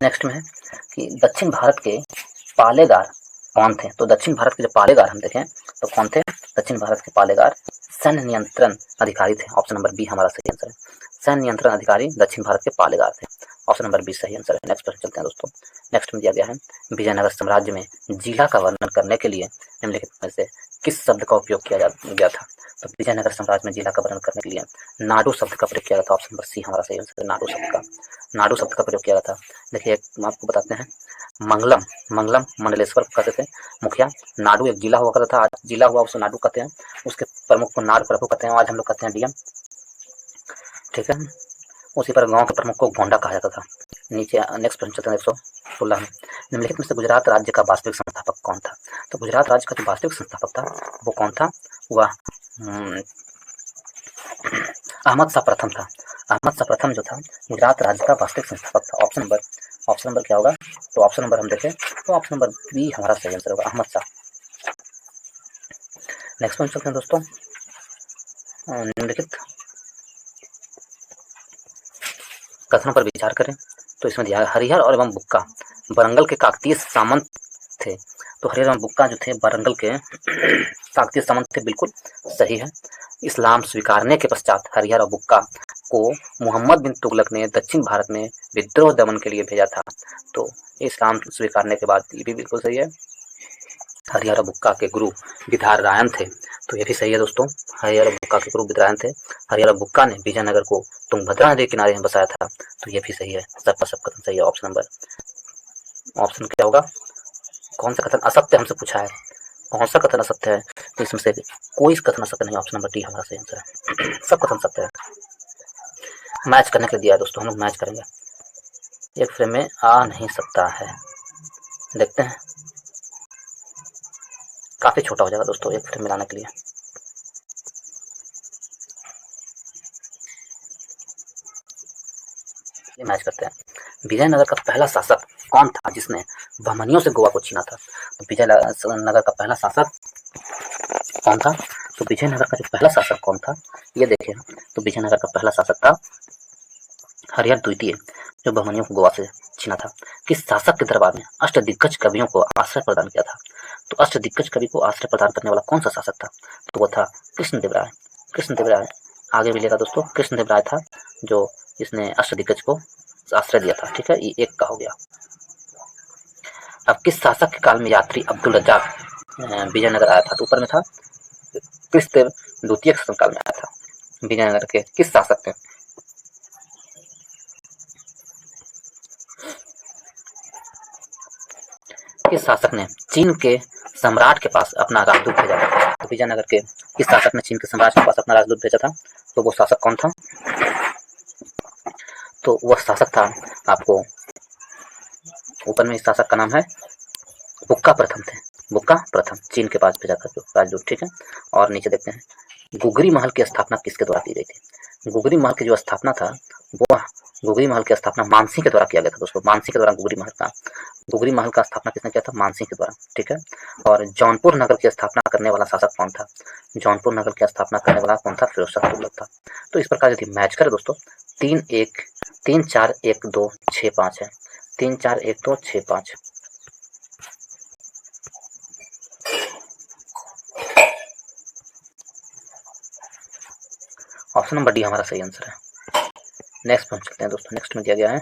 नेक्स्ट में है कि दक्षिण भारत के पालेगार कौन थे। तो दक्षिण भारत के जो पालेगार हम देखें तो कौन थे। दक्षिण भारत के पालेगार सैन्य नियंत्रण अधिकारी थे। ऑप्शन नंबर बी हमारा सही आंसर है। सैन्य नियंत्रण अधिकारी दक्षिण भारत के पालेगार थे। ऑप्शन नंबर बी सही आंसर है। नेक्स्ट प्रश्न चलते हैं दोस्तों। नेक्स्ट में दिया गया है, विजयनगर साम्राज्य में जिला का वर्णन करने के लिए निम्नलिखित में से किस शब्द का उपयोग किया गया था। तो विजयनगर साम्राज्य में जिला का वर्णन करने के लिए नाडू शब्द का प्रयोग किया गया था। ऑप्शन नंबर सी हमारा सही आंसर है। नाडू शब्द का प्रयोग किया गया था। देखिए हम आपको बताते हैं, मंगलम मंडलेश्वर कहते थे मुखिया। नाडू एक जिला हुआ करता था, आज जिला हुआ उसे नाडू कहते हैं। उसके प्रमुख को नाड प्रभु कहते हैं, आज हम लोग कहते हैं डीएम। ठीक है, उसी पर गांव के प्रमुख को गोंडा कहा जाता था। नीचे नेक्स्ट प्रश्न चलते हैं 116 में, निम्नलिखित में से गुजरात राज्य का वास्तविक संस्थापक कौन था। तो गुजरात राज्य का जो वास्तविक संस्थापक था वो कौन था, वह अहमद शाह प्रथम था। अहमद शाह प्रथम जो था गुजरात राज्य का वास्तविक संस्थापक था। ऑप्शन नंबर क्या होगा, तो ऑप्शन नंबर हम देखें तो ऑप्शन नंबर बी हमारा सही आंसर होगा, अहमद शाह। नेक्स्ट पॉइंट चलते हैं दोस्तों। निम्नलिखित कथनों पर विचार करें। तो इसमें दिया है, हरिहर और एवं बुक्का बरंगल के काकतीय सामंत थे। तो हरिहर एवं बुक्का जो थे बरंगल के काकतीय सामंत थे, बिल्कुल सही है। इस्लाम स्वीकारने के पश्चात हरिहर और बुक्का को मोहम्मद बिन तुगलक ने दक्षिण भारत में विद्रोह दमन के लिए भेजा था। तो इस्लाम स्वीकारने के बाद, ये भी बिल्कुल सही है। हरिहर और बुक्का के गुरु विद्यारायण थे। तो ये भी सही है दोस्तों, हरिहर और बुक्का के गुरु विद्यारायण थे। हरिहर और बुक्का ने विजयनगर को तुंगभद्रा नदी के किनारे में बसाया था। तो ये भी सही है, सब कथन सही है। ऑप्शन क्या होगा, कौन सा कथन असत्य हमसे पूछा है, कौन सा कथन असत्य है, तो इसमें से कोई कथन असत्य नहीं। ऑप्शन नंबर डी हमारा सही आंसर है। सब कथन सत्य है। मैच करने के लिए दिया है दोस्तों, हम लोग मैच करेंगे। एक फ्रेम में आ नहीं सकता है, देखते हैं, काफी छोटा हो जाएगा दोस्तों एक फ्रेम मिलाने के लिए। ये मैच करते हैं। विजयनगर का पहला शासक कौन था जिसने बहमनियों से गोवा को छीना था। तो विजयनगर का पहला शासक कौन था, तो विजयनगर का जो पहला शासक कौन था ये देखिए। तो विजयनगर का पहला शासक था हरिहर द्वितीय, जो बहमनियों को गोवा से छीना था। किस शासक के दरबार में अष्टदिग्गज कवियों को आश्रय प्रदान किया था। तो अष्टदिग्गज कवि को आश्रय प्रदान करने वाला कौन सा शासक था, तो वो था कृष्णदेव राय। आगे भी लेगा दोस्तों, कृष्णदेव राय था जो इसने अष्टदिग्गज को आश्रय दिया था। ठीक है, ये एक का हो गया। अब किस शासक के काल में यात्री अब्दुल रज्जाक विजयनगर आया था। तो ऊपर में था कृष्णदेव द्वितीय के शासनकाल में आया था। विजयनगर के किस शासक ने चीन के सम्राट के पास अपना राजदूत भेजा था। तो विजयनगर के किस शासक ने चीन के सम्राट के पास अपना राजदूत भेजा था। तो वो शासक कौन था? तो वह शासक था आपको, ऊपर में इस शासक का नाम है बुक्का प्रथम थे। बुक्का प्रथम चीन के पास भेजा था जो राजदूत, ठीक है। और नीचे देखते हैं गुगरी महल की स्थापना किसके द्वारा की गई थी? गुगरी महल की जो स्थापना था वो गुगरी महल की स्थापना मानसिंह के द्वारा किया गया था दोस्तों। मानसिंह के द्वारा गुगरी महल का स्थापना किसने किया था? मानसिंह के द्वारा, ठीक है। और जौनपुर नगर की स्थापना करने वाला शासक कौन था? जौनपुर नगर की स्थापना करने वाला कौन था? फिरोज शाह तुगलक था। तो इस प्रकार यदि मैच करें दोस्तों 3-4-1-2-6-5 है, 3-4-1-2-6-5। ऑप्शन नंबर डी हमारा सही आंसर है। नेक्स्ट में चलते हैं दोस्तों। नेक्स्ट में दिया गया है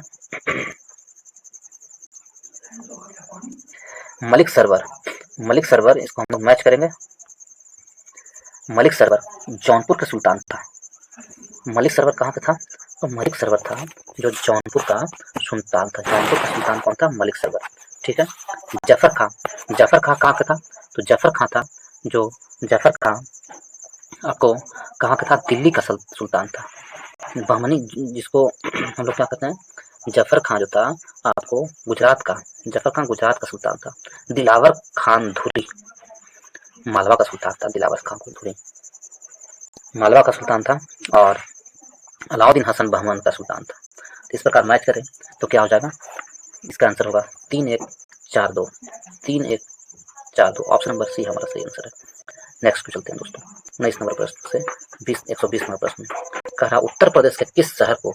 मलिक सरवर। मलिक सरवर, इसको हम लोग मैच करेंगे। मलिक सरवर जौनपुर का सुल्तान था। मलिक सरवर कहाँ का था? तो मलिक सरवर था जो जौनपुर का सुल्तान था। जौनपुर का सुल्तान कौन था? मलिक सरवर, ठीक है। जफर खां, जफर खां कहाँ का था? तो जफर खां था जो जफर खां आपको कहाँ का था? दिल्ली का सुल्तान था। बहमनी, जिसको हम लोग क्या कहते हैं, जफर खां जो था आपको गुजरात का, जफर खां गुजरात का सुल्तान था। दिलावर खान धुरी मालवा का सुल्तान था। दिलावर खान धुरी मालवा का सुल्तान था और अलाउद्दीन हसन बहमन का सुल्तान था। तो इस प्रकार मैच करें तो क्या हो जाएगा? इसका आंसर होगा 3-1-4-2, 3-1-4-2। ऑप्शन नंबर सी हमारा सही आंसर है। नेक्स्ट पे चलते हैं दोस्तों। 19 नंबर प्रश्न से 120 नंबर प्रश्न कह रहा उत्तर प्रदेश के किस शहर को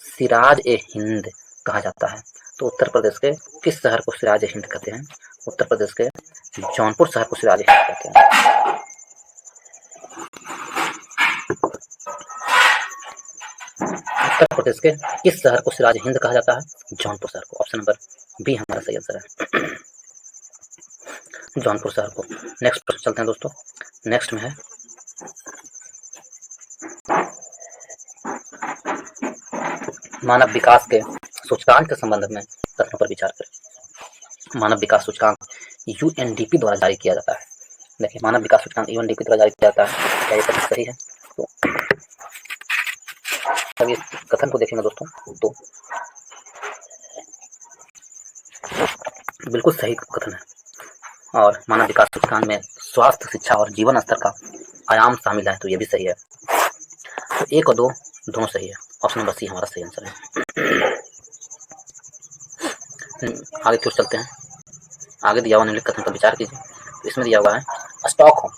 सिराज ए हिंद कहा जाता है? तो उत्तर प्रदेश के किस शहर को सिराज ए हिंद कहते हैं? उत्तर प्रदेश के जौनपुर शहर को सिराज ए हिंद कहते हैं। उत्तर प्रदेश के किस शहर को सिराज ए हिंद कहा जाता है? जौनपुर शहर को। ऑप्शन नंबर बी हमारा सही आंसर है, जौनपुर शहर को। नेक्स्ट प्रश्न चलते हैं दोस्तों। नेक्स्ट में है मानव विकास के सूचकांक के संबंध में कथनों पर विचार करें। मानव विकास सूचकांक यूएनडीपी द्वारा जारी किया जाता है। देखिए, मानव विकास सूचकांक यूएनडीपी द्वारा जारी किया जाता है। क्या ये कथन सही है? तो अब इस कथन को देखेंगे दोस्तों तो बिल्कुल सही कथन है। और मानव विकास सूचकांक में स्वास्थ्य, शिक्षा और जीवन स्तर का आयाम शामिल है, तो ये भी सही है। तो 1 और 2 दोनों सही है। ऑप्शन नंबर सी हमारा सही आंसर है। आगे क्यों चलते हैं। आगे दिया हुआ निम्नलिखित कथन पर विचार कीजिए। तो इसमें दिया हुआ है Stockholm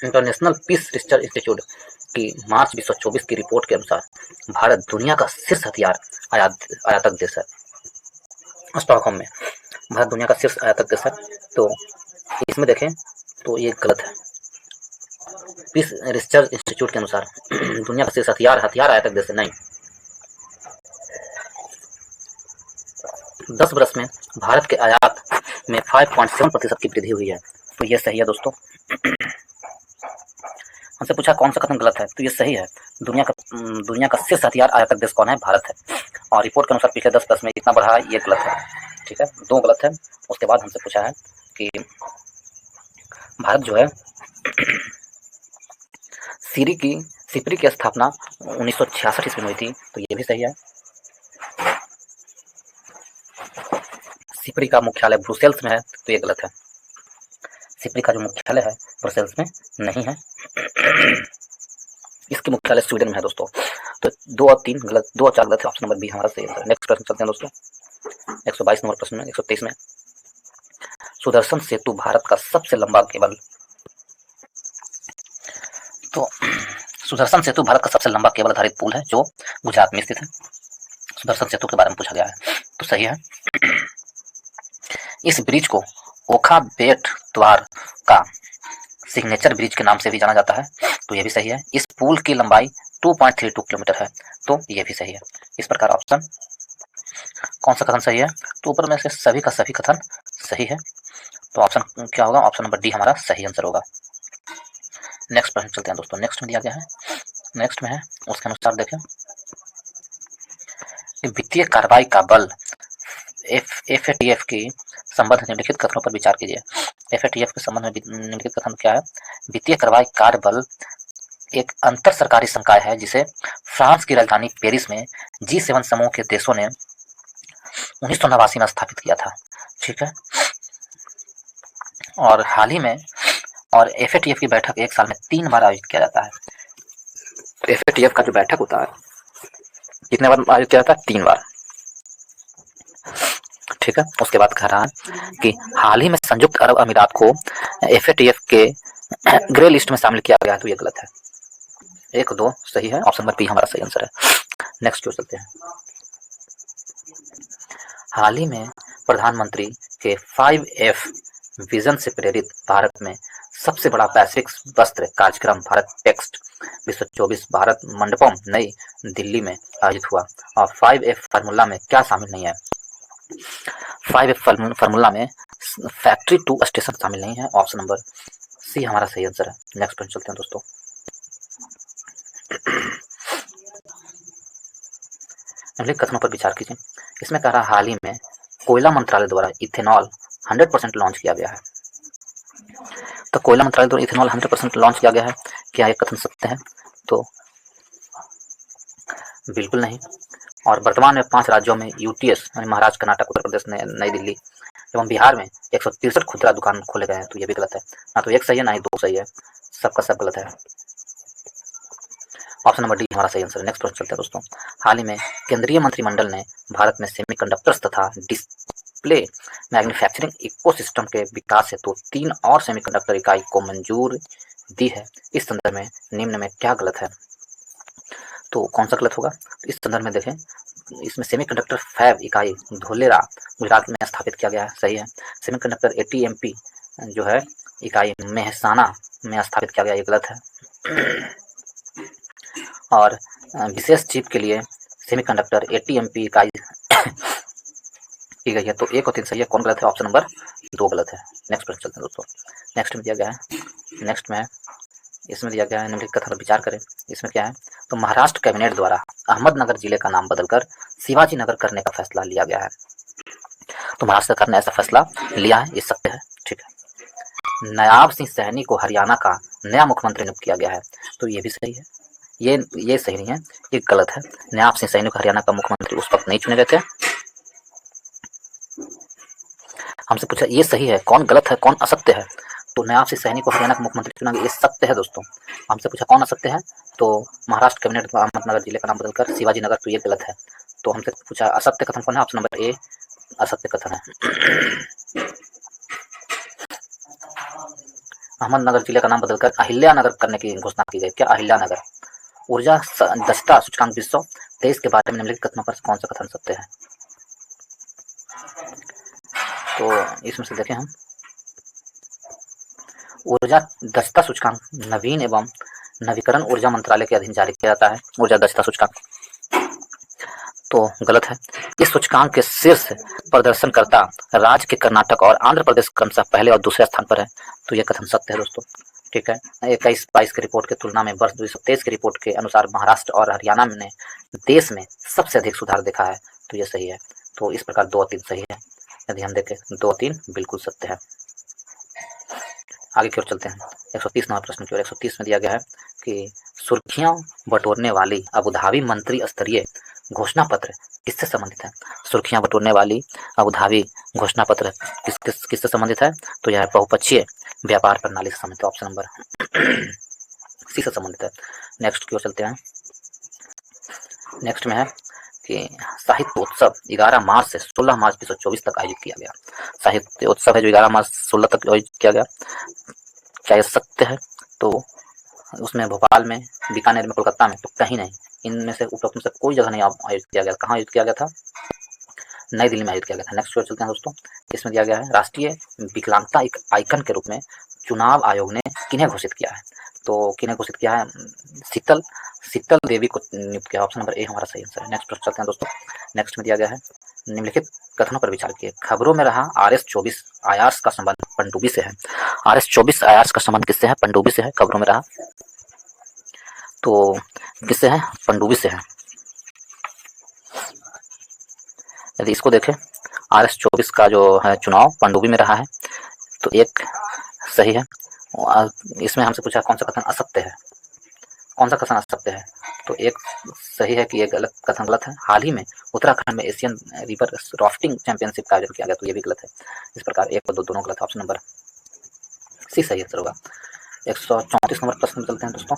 International Peace Research Institute की मार्च 2024 की रिपोर्ट के अनुसार भारत दुनिया का शीर्ष हथियार आयातक देश है। स्टॉकहोम में भारत दुनिया का शीर्ष आयातक देश है। तो इसमें देखें तो ये गलत है। पीस रिसर्च इंस्टीट्यूट के अनुसार दुनिया का शीर्ष हथियार आयातक देश है, नहीं। 10 वर्ष में भारत के आयात में 5.7% की वृद्धि हुई है, तो ये सही है दोस्तों। हमसे पूछा कौन सा कथन गलत है, तो ये सही है। दुनिया का शीर्ष हथियार आयातक देश कौन है? भारत है। और रिपोर्ट के अनुसार पिछले 10 वर्ष में इतना बढ़ा है, ये गलत है, ठीक है। 2 गलत है। उसके बाद हमसे पूछा है कि भारत जो है सिपरी की स्थापना 1966 ईस्वी में हुई थी, तो ये भी सही है। सिपरी का मुख्यालय ब्रुसेल्स में है, तो ये गलत है। सिपरी का जो मुख्यालय है ब्रुसेल्स में नहीं है, इसकी मुख्यालय स्वीडन में है दोस्तों। तो 2 और 3 गलत, 2 और 4 गलत है। ऑप्शन नंबर बी हमारा सही है। नेक्स्ट प्रश्न चलते हैं दोस्तों। 122 नंबर प्रश्न में 123 में सुदर्शन सेतु भारत का सबसे लंबा केबल, तो सुदर्शन सेतु भारत का सबसे लंबा केबल आधारित पुल है जो गुजरात में स्थित है। सुदर्शन सेतु के बारे में पूछा गया है, तो सही है। इस ब्रिज को ओखा बेट द्वार का सिग्नेचर ब्रिज के नाम से भी जाना जाता है, तो यह भी सही है। इस पुल की लंबाई 2.32 किलोमीटर है, तो यह भी सही है। इस प्रकार ऑप्शन कौन सा कथन सही है? तो ऊपर में से सभी का सभी कथन सही है, तो ऑप्शन क्या होगा? ऑप्शन नंबर डी हमारा सही आंसर होगा। नेक्स्ट प्रश्न चलते हैं दोस्तों। नेक्स्ट में दिया गया है, नेक्स्ट में है उसके अनुसार देखें वित्तीय कार्रवाई का बल FATF की संबंध निम्नलिखित कथनों पर विचार कीजिए। एफएटीएफ के संबंध में निम्नलिखित कथन क्या है? वित्तीय कार्रवाई कार्य बल एक अंतर सरकारी संकाय है जिसे फ्रांस की राजधानी पेरिस में G7 समूह के देशों ने 1989 में स्थापित किया था। ठीक है, और हाल ही में और एफएटीएफ की बैठक एक साल में 3 बार आयोजित किया जाता है। एफएटीएफ का जो बैठक होता है कितने बार आयोजित किया जाता है? 3 बार। ठीक है, उसके बाद कह रहा है कि हाल ही में संयुक्त अरब अमीरात को एफएटीएफ के ग्रे लिस्ट में शामिल किया गया है, तो ये गलत है। 1 2 सही है, ऑप्शन नंबर बी हमारा सही आंसर है। नेक्स्ट क्वेश्चन चलते हैं। हाल ही में प्रधानमंत्री के 5F विजन से प्रेरित भारत में सबसे बड़ा वैश्विक वस्त्र कार्यक्रम भारत टेक्स्ट 2024 भारत मंडपम नई दिल्ली में आयोजित हुआ और 5F फार्मूला में क्या शामिल नहीं है? 5F फार्मूला में फैक्ट्री टू स्टेशन शामिल नहीं है, ऑप्शन नंबर सी हमारा सही आंसर है। नेक्स्ट पॉइंट चलते हैं दोस्तों। निम्नलिखित कथनों पर विचार कीजिए। इसमें कह रहा हाल ही में कोयला मंत्रालय द्वारा इथेनॉल 100% लॉन्च किया गया है। तो कोयला मंत्रालय द्वारा इथेनॉल 100% लॉन्च किया गया है, क्या ये कथन सत्य है? तो बिल्कुल नहीं। और वर्तमान में 5 राज्यों में यूटीएस यानी महाराष्ट्र, कर्नाटक, उत्तर प्रदेश, नई दिल्ली एवं बिहार में 163 खुदरा दुकान खोले गए हैं, तो ये भी गलत है। ना तो 1 सही है ना ही 2 सही है, सबका सब गलत है। ऑप्शन नंबर डी हमारा सही आंसर है। नेक्स्ट प्रश्न चलते हैं दोस्तों। हाल ही में केंद्रीय मंत्रिमंडल ने भारत में सेमीकंडक्टर्स तथा डिस्प्ले मैन्युफैक्चरिंग इकोसिस्टम के विकास हेतु 3 और सेमीकंडक्टर इकाई को मंजूर दी है। इस संदर्भ में निम्न में क्या गलत है? तो कौन सा गलत होगा? इस संदर्भ में देखें, इसमें सेमीकंडक्टर फैब इकाई धोलेरा गुजरात में स्थापित किया गया है, सही है। सेमीकंडक्टर एटीएमपी जो है इकाई मेहसाना में स्थापित किया गया, ये गलत है। और विशेष चिप के लिए सेमीकंडक्टर एटीएमपी इकाई की गई है, तो 1 और 3 सही है, कौन गलत है? ऑप्शन नंबर 2 गलत है। नेक्स्ट प्रश्न चलते हैं दोस्तों। नेक्स्ट में दिया गया है, नेक्स्ट में इसमें दिया गया है, निम्नलिखित कथन पर विचार करें। इसमें क्या है? तो महाराष्ट्र कैबिनेट द्वारा अहमदनगर जिले का नाम बदलकर शिवाजी नगर करने का फैसला लिया गया है। तो महाराष्ट्र सरकार ने ऐसा फैसला लिया है, ये सत्य है। ठीक है। नायाब सिंह सैनी को हरियाणा का नया मुख्यमंत्री नियुक्त किया गया है, तो ये भी सही है। ये सही नहीं है, ये गलत है। नायाब सिंह सैनी को हरियाणा का मुख्यमंत्री उस वक्त नहीं चुने गए थे। हमसे पूछा ये सही है, कौन गलत है, कौन असत्य है? तो नायाब सिंह सैनी को हरियाणा का मुख्यमंत्री चुना गया, ये सत्य है दोस्तों। हमसे पूछा कौन असत्य है, तो महाराष्ट्र कैबिनेट द्वारा अहमदनगर जिले का नाम बदलकर शिवाजी नगर, तो ये गलत है। तो हमसे पूछा असत्य कथन कौन है? ऑप्शन नंबर ए असत्य कथन है। अहमदनगर जिले का नाम बदलकर अहिल्यानगर करने की घोषणा की गई। क्या अहिल्यानगर? ऊर्जा दक्षता सूचकांक 2023 के बारे में निम्नलिखित कथनों पर कौन सा कथन सत्य है? तो इसमें से देखें हम, ऊर्जा दक्षता सूचकांक नवीन एवं नवीकरण ऊर्जा मंत्रालय के अधीन जारी किया जाता है, ऊर्जा दक्षता सूचकांक, तो गलत है। इस सूचकांक के शीर्ष प्रदर्शनकर्ता राज्य के कर्नाटक और आंध्र प्रदेश क्रमशः पहले और दूसरे स्थान पर है, तो यह कथन सत्य है दोस्तों। ठीक है। 21-22 की रिपोर्ट की तुलना में वर्ष 2023 की रिपोर्ट के अनुसार महाराष्ट्र और हरियाणा ने देश में सबसे अधिक सुधार देखा है, तो यह सही है। तो इस प्रकार 2 और 3 सही है। यदि हम देखें 2 और 3 बिल्कुल सत्य है। आगे की ओर चलते हैं। 130 नंबर प्रश्न की ओर। 130 में दिया गया है कि सुर्खियां बटोरने वाली अबुधाबी मंत्री स्तरीय घोषणा पत्र किससे संबंधित है? सुर्खियां बटोरने वाली अबुधाबी घोषणा पत्र किससे संबंधित है? तो यह बहुपक्षीय व्यापार प्रणाली से संबंधित, ऑप्शन नंबर सी से संबंधित है। नेक्स्ट की ओर चलते हैं। नेक्स्ट में है कि साहित्य उत्सव 11 मार्च से 16 मार्च 2024 तक आयोजित किया गया। साहित्य उत्सव है जो 11 मार्च 16 तक आयोजित किया गया, क्या यह सत्य है? तो उसमें भोपाल में, बीकानेर में, कोलकाता में, तो कहीं नहीं। इनमें से उपरोक्त में से कोई जगह नहीं आयोजित किया गया। कहाँ आयोजित किया गया था? नई दिल्ली में आयोजित किया गया था। नेक्स्ट की ओर चलते हैं दोस्तों। इसमें दिया गया है राष्ट्रीय विकलांगता एक आइकन के रूप में चुनाव आयोग ने किन्हें घोषित किया है? तो किन्हें घोषित किया है? शीतल देवी को नियुक्त किया। ऑप्शन नंबर ए हमारा सही आंसर है। नेक्स्ट प्रश्न चलते हैं दोस्तों। नेक्स्ट में दिया गया है निम्नलिखित कथनों पर विचार किए। खबरों में रहा RS-24 आयार्स का संबंध पनडुब्बी से है। RS-24 आयार्स का संबंध किससे है? पनडुब्बी से है। खबरों में रहा तो किससे है? पनडुब्बी से है। यदि इसको देखें, RS-24 का जो है चुनाव पनडुब्बी में रहा है, तो तो एक सही है। इसमें हमसे पूछा कौन सा कथन असत्य है, कौन सा कथन असत्य है, तो एक सही है कि ये गलत कथन गलत है। हाल ही में उत्तराखंड में एशियन रिवर राफ्टिंग चैंपियनशिप का आयोजन किया गया, तो ये भी गलत है। इस प्रकार एक और दो दोनों गलत है। ऑप्शन नंबर सी सही आंसर होगा। 134 नंबर प्रश्न में चलते हैं दोस्तों।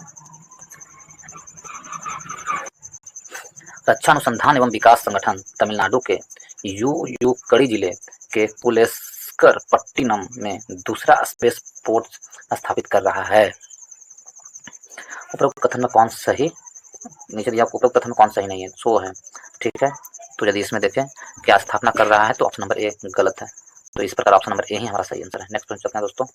रक्षा अनुसंधान एवं विकास संगठन तमिलनाडु के यूयूकड़ी जिले के पुलेस्कर पट्टिनम में दूसरा स्पेस पोर्ट स्थापित कर रहा है। उपरोक्त कथन में कौन सही, नीचे दिया उपरोक्त कथन में कौन सही नहीं है, सो है, ठीक है। तो यदि इसमें देखें क्या स्थापना कर रहा है, तो ऑप्शन नंबर ए गलत है। तो इस प्रकार ऑप्शन नंबर ए ही हमारा सही आंसर है। नेक्स्ट क्वेश्चन चलते हैं दोस्तों।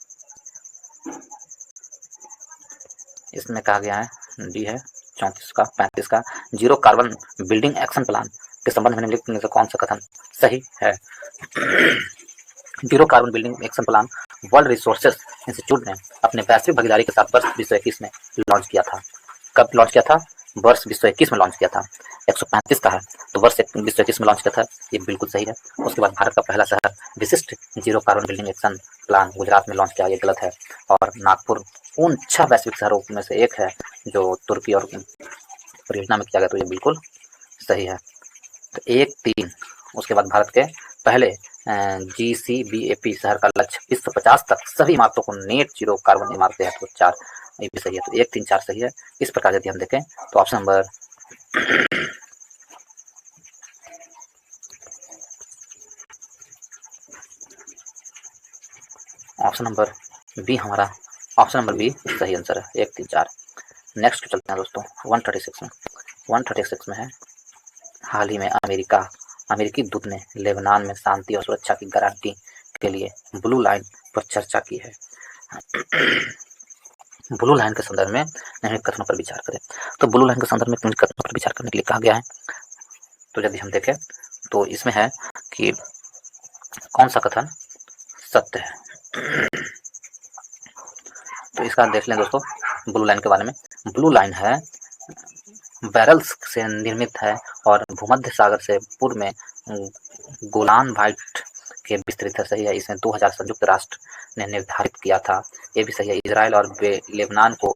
इसमें कहा गया है डी है 34 का 35 का, zero carbon building action plan के संबंध में निम्नलिखित में से कौन सा कथन सही है। Zero carbon building action plan world resources institute ने अपने वैश्विक भागीदारी के साथ वर्ष 2021 में लॉन्च किया था। कब लॉन्च किया था, वर्ष 2021 में लॉन्च किया था। 135 का है, तो वर्ष 2021 में लॉन्च किया था, ये बिल्कुल सही है। उसके बाद भारत का पहला शहर विशिष्ट zero carbon building action plan Gujarat में लॉन्च किया, ये गलत है। और नागपुर उन 6 वैश्विक शहरों में से एक है जो तुर्की और परियोजना में किया गया, तो ये बिल्कुल सही है। तो 1-3। उसके बाद भारत के पहले GCBAP शहर का लक्ष्य 2050 तक सभी इमारतों को नेट जीरो कार्बन इमारतें हैं, तो 4 ये भी सही है। तो 1, 3, 4 सही है। इस प्रकार यदि हम देखें तो ऑप्शन नंबर बी हमारा ऑप्शन नंबर बी सही आंसर है। 1, 3, 4। नेक्स्ट चलते हैं दोस्तों 136 में। 136 में है, हाल ही में अमेरिकी दूत ने लेबनान में शांति और सुरक्षा की गारंटी के लिए ब्लू लाइन पर चर्चा की है। ब्लू लाइन के संदर्भ में निम्नलिखित कथनों पर विचार करें। तो ब्लू लाइन के संदर्भ में निम्नलिखित कथनों पर विचार करने के लिए कहा गया है। तो यदि हम देखें तो इसमें है कि कौन सा कथन सत्य है। तो इसका देख लें दोस्तों ब्लू लाइन के बारे में। ब्लू लाइन है बैरल्स से निर्मित है और भूमध्य सागर से पूर्व में गोलान हाइट के विस्तृत है, सही है। इसमें 2000 संयुक्त राष्ट्र ने निर्धारित किया था, ये भी सही है। इजराइल और लेबनान को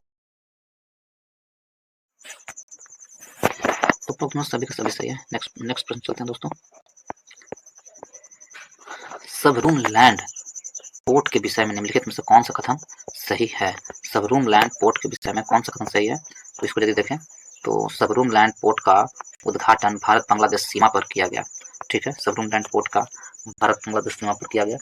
तो सभी का सभी सही है। नेक्स्ट प्रश्न चलते हैं दोस्तों। सबरूम लैंड पोर्ट के विषय में निम्नलिखित में से कौन सा कथन सही है। सबरूम लैंड पोर्ट के विषय में कौन सा कथन सही है, तो इसको यदि देखें तो सबरूम लैंड पोर्ट का उद्घाटन भारत बांग्लादेश सीमा पर किया गया, ठीक है। सबरूम लैंड पोर्ट का भारत बांग्लादेश सीमा पर किया गया।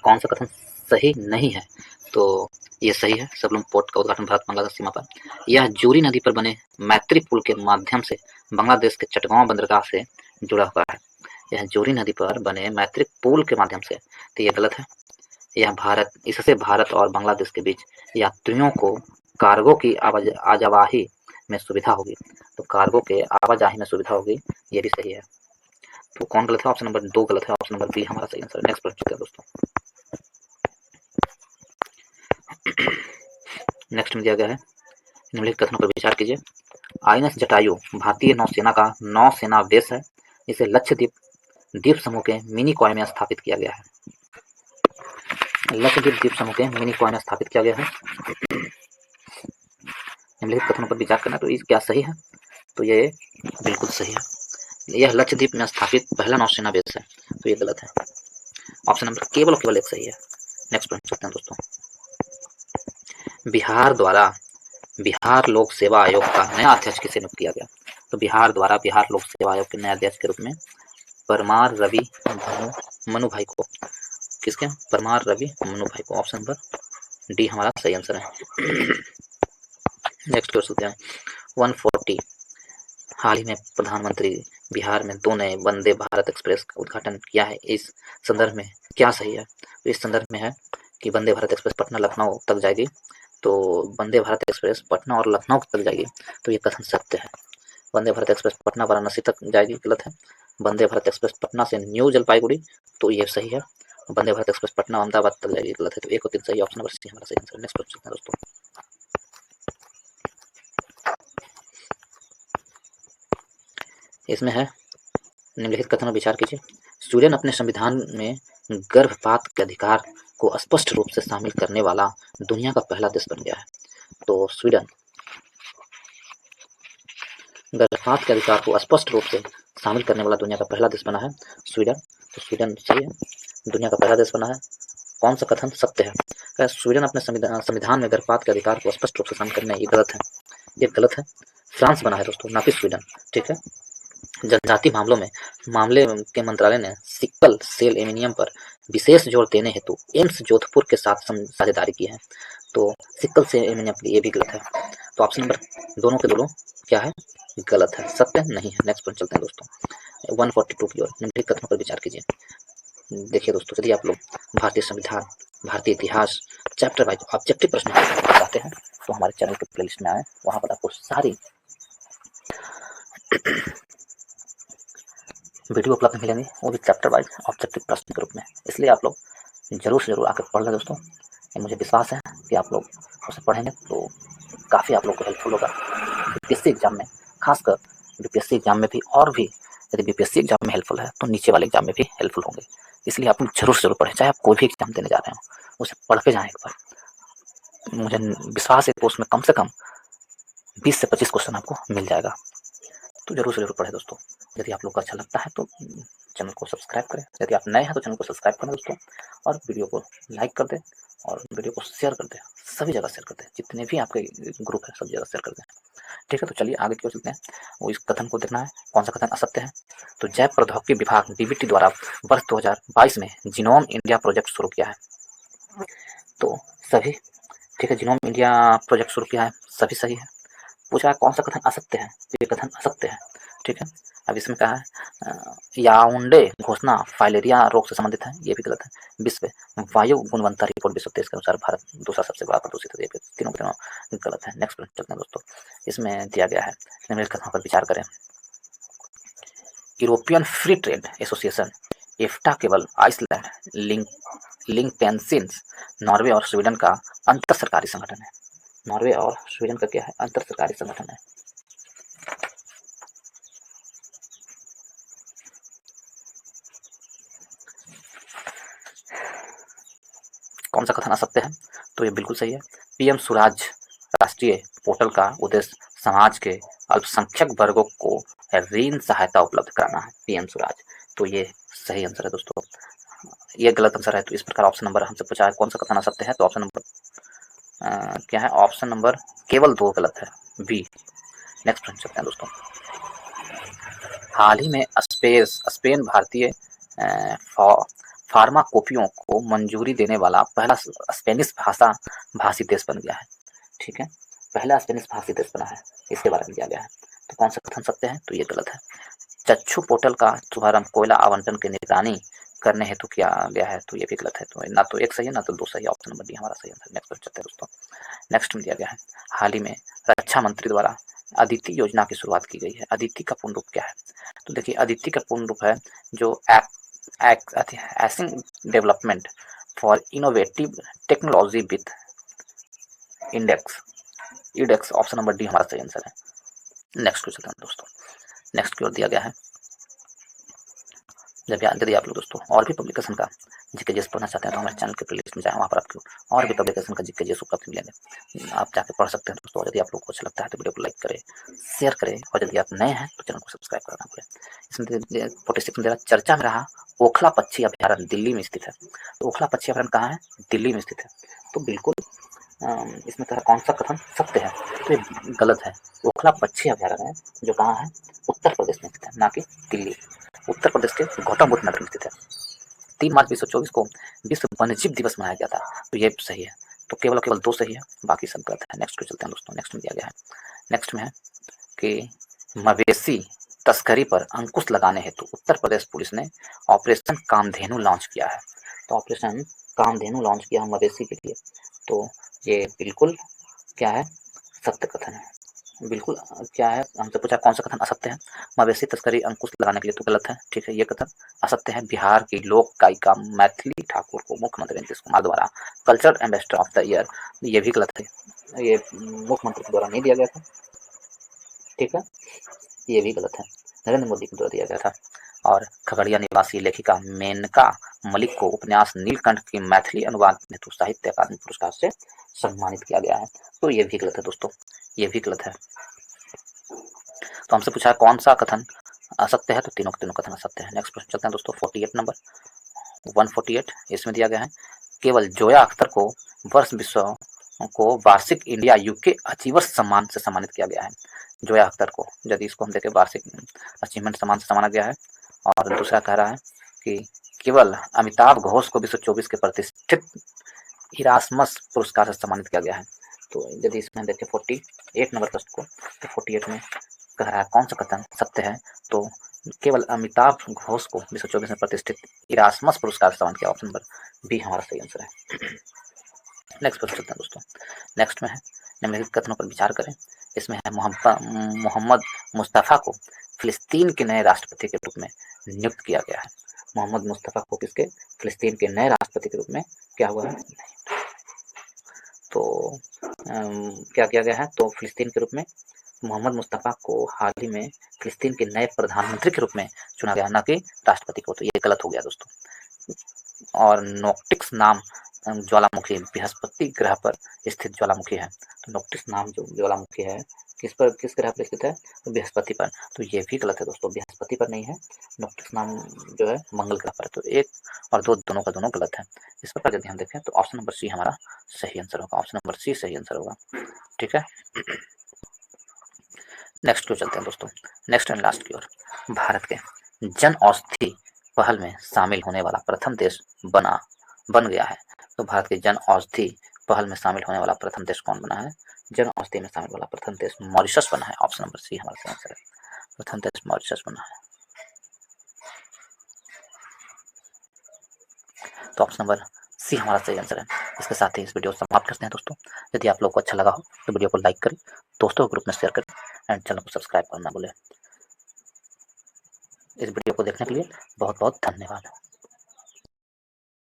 कौन सा कथन सही नहीं है, तो ये सही है। सबरूम पोर्ट का उद्घाटन भारत बांग्लादेश सीमा पर। यह जूरी नदी पर बने मैत्री पुल के माध्यम से बांग्लादेश के चटगांव बंदरगाह से जुड़ा हुआ है। यह जोरी नदी पर बने मैत्री पुल के माध्यम से, तो ये गलत है। इससे भारत और बांग्लादेश के बीच यात्रियों को कार्गो की आवाजाही में सुविधा होगी, तो कार्गो के आवाजाही में सुविधा होगी, ये भी सही है। तो कौन गलत है, ऑप्शन नंबर 2 गलत है। ऑप्शन नंबर बी हमारा सही आंसर। नेक्स्ट प्रश्न चलते हैं दोस्तों। नेक्स्ट में दिया गया है निम्नलिखित कथनों पर विचार कीजिए। INS जटायु भारतीय नौसेना का नौसेना बेस है। इसे लक्षद्वीप द्वीप समूह के मिनी कॉय में स्थापित किया गया है। लक्षद्वीप द्वीप समूह के मिनी कॉय में स्थापित किया गया है। निम्नलिखित कथनों पर विचार करना, तो ये क्या सही है, तो ये बिल्कुल सही है। यह लक्षद्वीप में स्थापित पहला नौसेना बेस है, तो ये गलत है। ऑप्शन नंबर केवल और केवल एक सही है। नेक्स्ट प्रश्न चलते हैं दोस्तों। बिहार द्वारा बिहार लोक सेवा आयोग का नया अध्यक्ष किसे नियुक्त किया गया। तो बिहार द्वारा बिहार लोक सेवा आयोग के नए अध्यक्ष के रूप में परमार रवि मनु भाई को, किसके, परमार रवि मनु भाई को। ऑप्शन नंबर डी हमारा सही आंसर है। नेक्स्ट क्वेश्चन है 140। हाल ही में प्रधानमंत्री बिहार में 2 नए वंदे भारत एक्सप्रेस का उद्घाटन किया है, इस संदर्भ में क्या सही है। तो इस संदर्भ में है कि वंदे भारत एक्सप्रेस पटना लखनऊ तक जाएगी, तो वंदे भारत एक्सप्रेस पटना और लखनऊ तक जाएगी, तो ये कथन सत्य है। वंदे भारत एक्सप्रेस पटना वाराणसी तक जाएगी, गलत है। वंदे भारत एक्सप्रेस पटना से न्यू जलपाईगुड़ी, तो ये सही है। वंदे भारत एक्सप्रेस पटना अहमदाबाद तक जाएगी, गलत है। तो 1 और 3 सही, ऑप्शन नंबर सी हमारा सही आंसर। नेक्स्ट क्वेश्चन है दोस्तों। इसमें है निम्नलिखित कथनों पर विचार कीजिए। स्वीडन अपने संविधान में गर्भपात के अधिकार को स्पष्ट रूप से शामिल करने वाला दुनिया का पहला देश बन गया है। तो स्वीडन गर्भपात के अधिकार को स्पष्ट रूप से शामिल करने वाला दुनिया का पहला देश बना है स्वीडन। तो स्वीडन सही है, दुनिया का पहला देश बना है। कौन सा कथन सत्य है? स्वीडन अपने संविधान में गर्भपात के अधिकार को स्पष्ट रूप से शामिल करने, ये गलत है, ये गलत है। फ्रांस बना है दोस्तों, ना कि स्वीडन। ठीक है। जनजातीय मामले के मंत्रालय ने सिक्कल सेल एनीमिया पर विशेष जोर देने हेतु एम्स जोधपुर के साथ साझेदारी की है। तो सिक्कल सेल एनीमिया पर ये भी गलत है। तो ऑप्शन नंबर दोनों के दोनों क्या है? गलत है, सत्य नहीं है। नेक्स्ट पॉइंट चलते हैं दोस्तों। 142 की ओर निम्नलिखित कथनों पर विचार कीजिए। देखिए दोस्तों, यदि आप लोग भारतीय संविधान, भारतीय इतिहास, चैप्टर वाइज ऑब्जेक्टिव प्रश्न चाहते हैं तो हमारे चैनल के प्लेलिस्ट में आए, वहां पर आपको सारी वीडियो उपलब्ध मिलेंगे, वो भी चैप्टर वाइज ऑब्जेक्टिव प्रश्न के रूप में। इसलिए आप लोग जरूर से जरूर आकर पढ़ लें दोस्तों। मुझे विश्वास है कि आप लोग उसे पढ़ेंगे तो काफ़ी आप लोग को हेल्पफुल होगा बीपीएससी एग्जाम में, खासकर बीपीएससी एग्जाम में भी। और भी यदि बीपीएससी एग्जाम में हेल्पफुल है तो नीचे वाले एग्जाम में भी हेल्पफुल होंगे। इसलिए आप लोग जरूर से जरूर पढ़ें, चाहे आप कोई भी एग्जाम देने जा रहे हो उसे पढ़ के जाएँ एक बार। मुझे विश्वास है कि उसमें कम से कम 20 से 25 क्वेश्चन आपको मिल जाएगा। तो जरूर से जरूर पढ़ें दोस्तों। यदि आप लोग को अच्छा लगता है तो चैनल को सब्सक्राइब करें, यदि आप नए हैं तो चैनल को सब्सक्राइब करें दोस्तों, और वीडियो को लाइक कर दें और वीडियो को शेयर कर दें, सभी जगह शेयर कर दें, जितने भी आपके ग्रुप है सब जगह शेयर कर दें। ठीक है, तो चलिए आगे क्यों चलते हैं। वो इस कथन को देखना है कौन सा कथन असत्य है। तो जैव प्रौद्योगिकी विभाग डीबीटी द्वारा वर्ष 2022 में जीनोम इंडिया प्रोजेक्ट शुरू किया है। तो सभी ठीक है, जीनोम इंडिया प्रोजेक्ट शुरू किया है, सभी सही है। पूछा कौन सा कथन असत्य है, ये कथन असत्य है। ठीक है, अब इसमें क्या है, याओंडे घोषणा फाइलेरिया रोग से संबंधित है, ये भी गलत है। विश्व वायु गुणवत्ता रिपोर्ट 2023 के अनुसार भारत दूसरा सबसे बड़ा प्रदूषित है, ये तीनों गलत है। नेक्स्ट प्रश्न चलते हैं दोस्तों। इसमें दिया गया है, निम्नलिखित कथनों पर विचार करें। यूरोपियन फ्री ट्रेड एसोसिएशन एफ्टा केवल आइसलैंड, लिंक्टेनसीन, नॉर्वे और स्वीडन का अंतर सरकारी संगठन है। नॉर्वे और स्वीडन का क्या है? अंतर सरकारी संगठन है। कौन सा कथन असत्य है? तो ये बिल्कुल सही है। पीएम स्वराज राष्ट्रीय पोर्टल का उद्देश्य समाज के अल्पसंख्यक वर्गों को ऋण सहायता उपलब्ध कराना है, पीएम स्वराज। तो ये सही आंसर है दोस्तों, ये गलत आंसर है। तो इस प्रकार ऑप्शन नंबर हमसे पूछा है कौन सा कथन असत्य है, तो ऑप्शन नंबर क्या है? ऑप्शन नंबर केवल 2 गलत है, बी। नेक्स्ट प्रश्न चलते हैं दोस्तों। हाल ही में स्पेन भारतीय फार्माकोपियों को मंजूरी देने वाला पहला स्पेनिश भाषी देश बन गया है। ठीक है, पहला स्पेनिश भाषी देश बना है, इसके बारे में दिया गया है। तो कौन सा कथन सत्य है? तो ये गलत है। चक्षु पोर्टल का शुभारंभ कोयला आवंटन की निगरानी करने हेतु किया गया है, तो ये भी गलत है। तो ना तो एक सही है ना तो 2 सही है, ऑप्शन नंबर डी हमारा सही आंसर। नेक्स्ट चलते हैं दोस्तों। नेक्स्ट में दिया गया है, हाल ही में रक्षा मंत्री द्वारा अदिति योजना की शुरुआत की गई है। अदिति का पूर्ण रूप क्या है? तो देखिए, अदिति का पूर्ण रूप है जो acing development for innovative technology with index. Option number D हमारा सही आंसर है। नेक्स्ट को चलते हैं दोस्तों। नेक्स्ट की ओर दिया गया है, यदि आप लोग दोस्तों और भी पब्लिकेशन का जीके जीएस पढ़ना चाहते हैं तो हमारे चैनल के प्लेलिस्ट में जाएं, वहाँ पर आपको और भी पब्लिकेशन का जीके जीएस उपलब्ध मिलेंगे, आप जाके पढ़ सकते हैं दोस्तों। यदि आप लोग को अच्छा लगता है तो वीडियो को लाइक करें, शेयर करें, और यदि आप नए हैं तो चैनल को सब्सक्राइब करना भूलें। इसमें 46 में चर्चा में रहा ओखला पक्षी अभ्यारण्य दिल्ली में स्थित है। तो ओखला पक्षी अभ्यारण्य कहाँ है? दिल्ली में स्थित है। तो बिल्कुल इसमें कहा कौन सा कथन सत्य है? तो ये गलत है। ओखला पक्षी अभ्यारण्य है जो कहाँ है? उत्तर प्रदेश में स्थित है, ना कि दिल्ली। उत्तर प्रदेश के गौतम बुद्ध नगर में स्थित है। 3 मार्च 2024 को विश्व वन्यजीव दिवस मनाया गया था, तो ये सही है। तो केवल 2 सही है, बाकी सब गलत है। नेक्स्ट को चलते हैं दोस्तों। नेक्स्ट में दिया गया है, नेक्स्ट में है कि मवेशी तस्करी पर अंकुश लगाने हेतु उत्तर प्रदेश पुलिस ने ऑपरेशन कामधेनु लॉन्च किया है। तो ऑपरेशन कामधेनु लॉन्च किया मवेशी के लिए, तो ये बिल्कुल क्या है? सत्य कथन है। बिल्कुल क्या है? हमसे पूछा कौन सा कथन असत्य है? मवेशी तस्करी अंकुश लगाने के लिए, तो गलत है। ठीक है, ये कथन असत्य है। बिहार की लोक गायिका मैथिली ठाकुर को मुख्यमंत्री नीतीश कुमार द्वारा cultural ambassador of the year, ये भी गलत है। ये मुख्यमंत्री के द्वारा नहीं दिया गया था। ठीक है, ये भी गलत है, नरेंद्र मोदी के द्वारा दिया गया था। और खगड़िया निवासी लेखिका मेनका मलिक को उपन्यास नीलकंठ की मैथिली अनुवाद हेतु साहित्य अकादमी पुरस्कार से सम्मानित किया गया है। तो ये भी गलत है दोस्तों, ये भी गलत है। तो हमसे पूछा है कौन सा कथन असत्य है, तो तीनों के तीनों कथन असत्य है। नेक्स्ट प्रश्न चलते हैं दोस्तों 48 नंबर 148। इसमें दिया गया है केवल जोया अख्तर को वर्ष विश्व को वार्षिक इंडिया यूके अचीवर्स सम्मान से सम्मानित किया गया है। जोया अख्तर को, यदि इसको हम देखें वार्षिक अचीवमेंट सम्मान से सम्माना गया है। और दूसरा कह रहा है कि केवल अमिताभ घोष को विश्व 24 के प्रतिष्ठित इरास्मस पुरस्कार से सम्मानित किया गया है। तो यदि इसमें देखें 48 नंबर प्रश्न को, तो 48 में कह रहा है कौन सा कथन सत्य है, तो केवल अमिताभ घोष को विश्व 24 में प्रतिष्ठित इरास्मस पुरस्कार से सम्मानित किया। ऑप्शन नंबर बी हमारा सही आंसर है। नेक्स्ट प्रश्न चलते हैं दोस्तों। नेक्स्ट में है निम्नलिखित कथनों पर विचार करें। इसमें है मोहम्मद मुस्तफ़ा को फिलिस्तीन के नए राष्ट्रपति के रूप में नियुक्त किया गया है। मोहम्मद मुस्तफ़ा को किसके, फिलिस्तीन के नए राष्ट्रपति के रूप में क्या हुआ है, तो क्या किया गया है, तो फिलिस्तीन के रूप में मोहम्मद मुस्तफ़ा को हाल ही में फिलिस्तीन के नए प्रधानमंत्री के रूप में चुना गया, न कि राष्ट्रपति को। तो ये गलत हो गया दोस्तों। और नोक्टिक्स नाम ज्वालामुखी बृहस्पति ग्रह पर स्थित ज्वालामुखी है। तो नोक्टिक्स नाम जो ज्वालामुखी है किस ग्रह पर स्थित है, तो बृहस्पति पर। तो ये भी गलत है दोस्तों, बृहस्पति पर नहीं है, नोक्टिक्स नाम जो है मंगल ग्रह पर है। तो एक और दो दोनों का दोनों गलत है। इस प्रकार यदि हम देखें तो ऑप्शन नंबर सी हमारा सही आंसर होगा। ऑप्शन नंबर सी सही आंसर होगा। ठीक है, नेक्स्ट की ओर चलते हैं दोस्तों। नेक्स्ट एंड लास्ट की ओर। भारत के जन औषधि पहल में शामिल होने वाला प्रथम देश बन गया है। तो भारत के जन औषधि पहल में शामिल होने वाला प्रथम देश कौन बना है, जन औषधि में शामिल वाला प्रथम देश मॉरिशस बना है। ऑप्शन नंबर सी हमारा सही आंसर है, प्रथम देश मॉरिशस बना है। तो ऑप्शन नंबर सी हमारा सही आंसर है। इसके साथ ही इस वीडियो समाप्त करते हैं दोस्तों। यदि आप लोग को अच्छा लगा हो तो वीडियो को लाइक करें, दोस्तों के ग्रुप में शेयर करें एंड चैनल को सब्सक्राइब करना भूलें। इस वीडियो को देखने के लिए बहुत बहुत धन्यवाद।